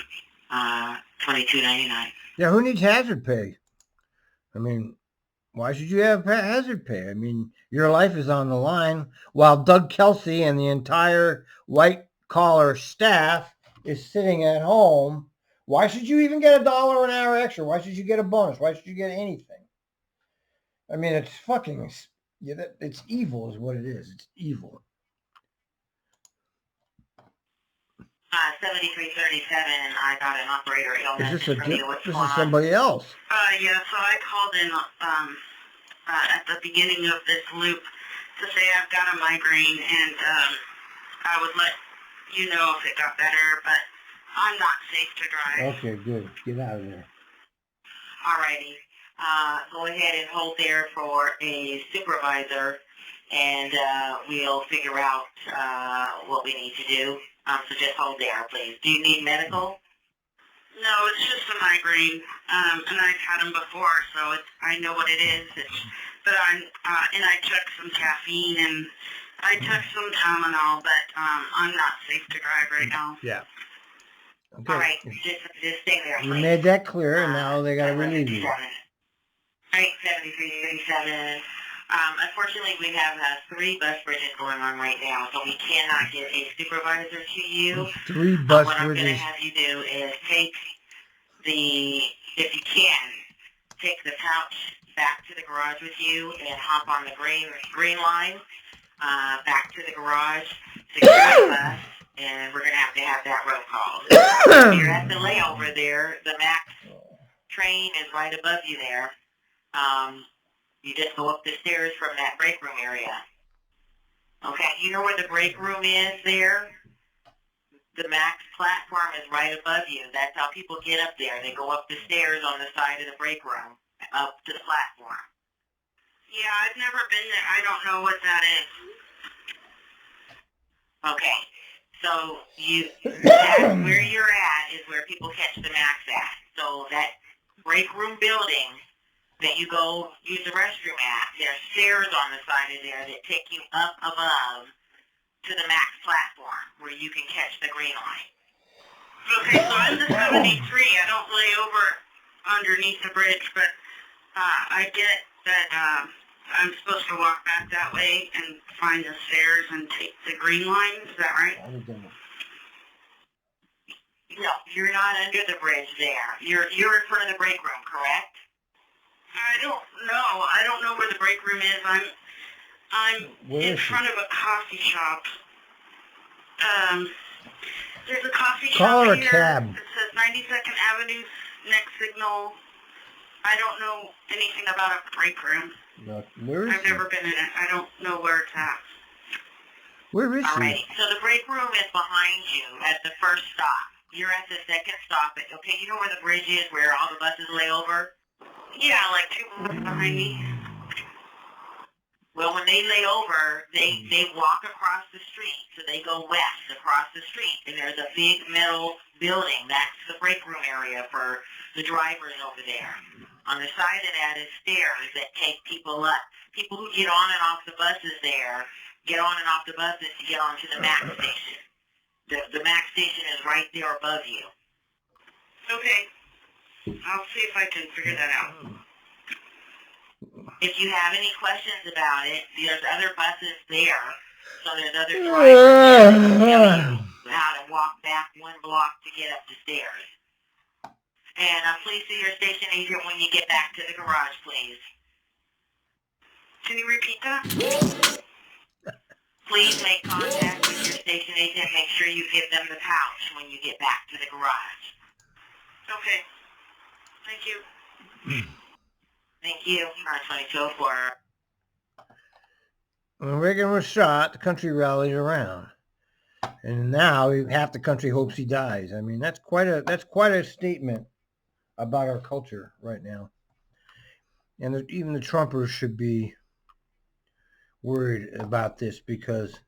[SPEAKER 4] $22.99.
[SPEAKER 1] Yeah, who needs hazard pay? I mean, why should you have hazard pay? I mean, your life is on the line while Doug Kelsey and the entire white-collar staff is sitting at home. Why should you even get $1 an hour extra? Why should you get a bonus? Why should you get anything? I mean, it's fucking, it's evil is what it is. It's evil.
[SPEAKER 4] 7337, I got an operator illness
[SPEAKER 1] Is this
[SPEAKER 4] from you. What's
[SPEAKER 1] this
[SPEAKER 4] going
[SPEAKER 1] is
[SPEAKER 4] on?
[SPEAKER 1] somebody else?
[SPEAKER 4] Yeah, so I called in at the beginning of this loop to say I've got a migraine, and I would let you know if it got better, but I'm not safe to drive.
[SPEAKER 1] Okay, good. Get out of there.
[SPEAKER 4] Alrighty. Go ahead and hold there for a supervisor, and we'll figure out what we need to do. So just hold there, please. Do you need medical? No, it's just a migraine, and I've had them before, so I know what it is. But and I took some caffeine, and I took some Tylenol, but I'm not safe to drive right now.
[SPEAKER 1] Yeah. Okay.
[SPEAKER 4] All right, just stay there,
[SPEAKER 1] You
[SPEAKER 4] please.
[SPEAKER 1] made that clear, and now they got to relieve you.
[SPEAKER 4] All right, 7337. Unfortunately, we have 3 bus bridges going on right now, so we cannot get a supervisor to you.
[SPEAKER 1] 3 bus
[SPEAKER 4] what I'm going to
[SPEAKER 1] bridges.
[SPEAKER 4] have you do is take if you can, take the pouch back to the garage with you and hop on the green line back to the garage, secure the bus, and we're going to have that road call. If you're at the layover there, the MAX train is right above you there. You just go up the stairs from that break room area. Okay, you know where the break room is there? The MAX platform is right above you. That's how people get up there. They go up the stairs on the side of the break room, up to the platform. Yeah, I've never been there. I don't know what that is. Okay, so that's where you're at is where people catch the MAX at. So that break room building that you go use the restroom at, there's stairs on the side of there that take you up above to the MAX platform where you can catch the green line. Okay, so I'm the 73. I don't lay over underneath the bridge, but I get that I'm supposed to walk back that way and find the stairs and take the green line. Is that right? No, you're not under the bridge there. You're in front of the break room, correct? I don't know. I don't know where the break room is. I'm in front of a coffee shop. There's a coffee
[SPEAKER 1] Call
[SPEAKER 4] shop
[SPEAKER 1] her a
[SPEAKER 4] here.
[SPEAKER 1] cab.
[SPEAKER 4] It says 92nd Avenue, next signal. I don't know anything about a break room.
[SPEAKER 1] No, where is
[SPEAKER 4] I've never been in it. I don't know where it's at.
[SPEAKER 1] Where is she?
[SPEAKER 4] Alrighty, so the break room is behind you at the first stop. You're at the second stop. Okay, you know where the bridge is, where all the buses lay over? Yeah, like 2 blocks behind me. Well, when they lay over, they walk across the street. So they go west across the street, and there's a big metal building. That's the break room area for the drivers over there. On the side of that is stairs that take people up. People who get on and off the buses there get on and off the buses to get onto the MAX station. The MAX station is right there above you. Okay. I'll see if I can figure that out. If you have any questions about it, there's other buses there. So there's other drivers there that can tell you how to walk back 1 block to get up the stairs. And please see your station agent when you get back to the garage, please. Can you repeat that? Please make contact with your station agent. Make sure you give them the pouch when you get back to the garage. Okay. Thank you. Thank you. 2204.
[SPEAKER 1] When Reagan was shot, the country rallied around, and now half the country hopes he dies. I mean, that's quite a statement about our culture right now. And even the Trumpers should be worried about this, because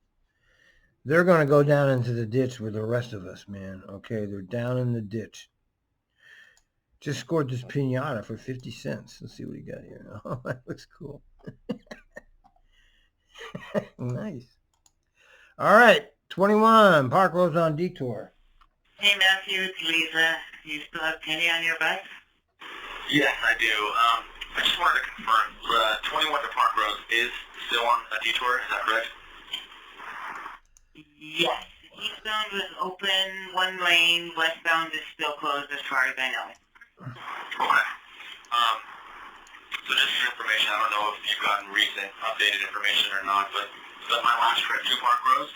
[SPEAKER 1] they're going to go down into the ditch with the rest of us, man. Okay, they're down in the ditch. Just scored this pinata for 50 cents. Let's see what he got here. Oh, that looks cool. Nice. All right, 21, Park Roads on Detour.
[SPEAKER 12] Hey Matthew, it's Lisa. Do you still have Penny on your bus?
[SPEAKER 5] Yes, I do. I just wanted to confirm, 21 to Park Rose is still on a detour, is that correct?
[SPEAKER 12] Yes. Eastbound was open, one lane. Westbound is still closed as far as I know.
[SPEAKER 5] Okay. So just for information, I don't know if you've gotten recent updated information or not, but my last trip to Park Rose,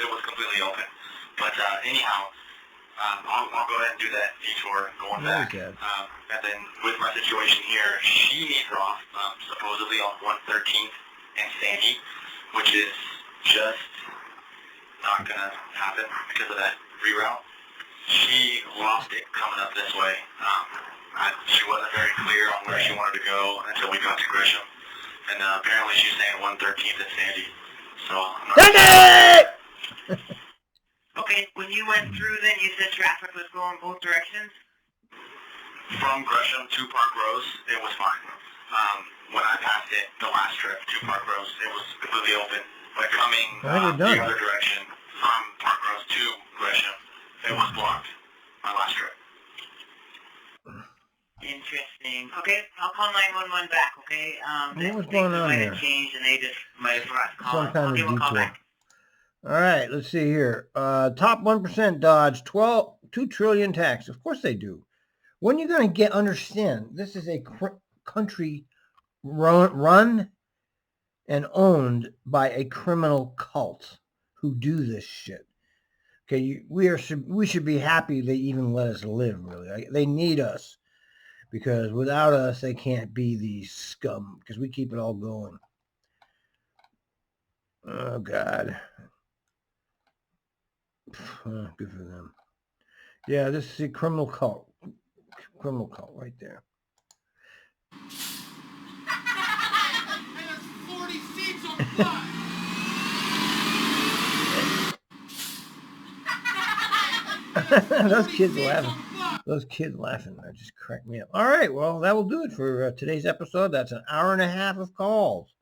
[SPEAKER 5] it was completely open. But anyhow, I'll go ahead and do that detour going back. And then with my situation here, she needs off supposedly on 113th and Sandy, which is just not going to happen because of that reroute. She lost it coming up this way. She wasn't very clear on where she wanted to go until we got to Gresham. And apparently she's saying 113th and Sandy. So I'm not sure.
[SPEAKER 12] Okay, when you went through then you said traffic was going both directions?
[SPEAKER 5] From Gresham to Park Rose, it was fine. When I passed it the last trip to Park Rose, it was completely open. But coming the other direction from Park Rose to Gresham, it was blocked my last trip.
[SPEAKER 12] Interesting. Okay, I'll call 911 back, okay?
[SPEAKER 1] What's going on here?
[SPEAKER 12] Changed and they just might have forgot to call
[SPEAKER 1] Some
[SPEAKER 12] us.
[SPEAKER 1] kind
[SPEAKER 12] I'll
[SPEAKER 1] of
[SPEAKER 12] give them a call
[SPEAKER 1] detour.
[SPEAKER 12] back.
[SPEAKER 1] All right, let's see here. Top 1% Dodge, 2 trillion tax. Of course they do. When are you going to understand, this is a country run and owned by a criminal cult who do this shit. Okay, we should be happy they even let us live, really. They need us because without us, they can't be these scum because we keep it all going. Oh, God. Good for them. Yeah, this is a criminal cult. Criminal cult right there.
[SPEAKER 15] And there's 40 seats on fly.
[SPEAKER 1] Those kids laughing. Those kids laughing. That just cracked me up. All right, well, that will do it for today's episode. That's an hour and a half of calls.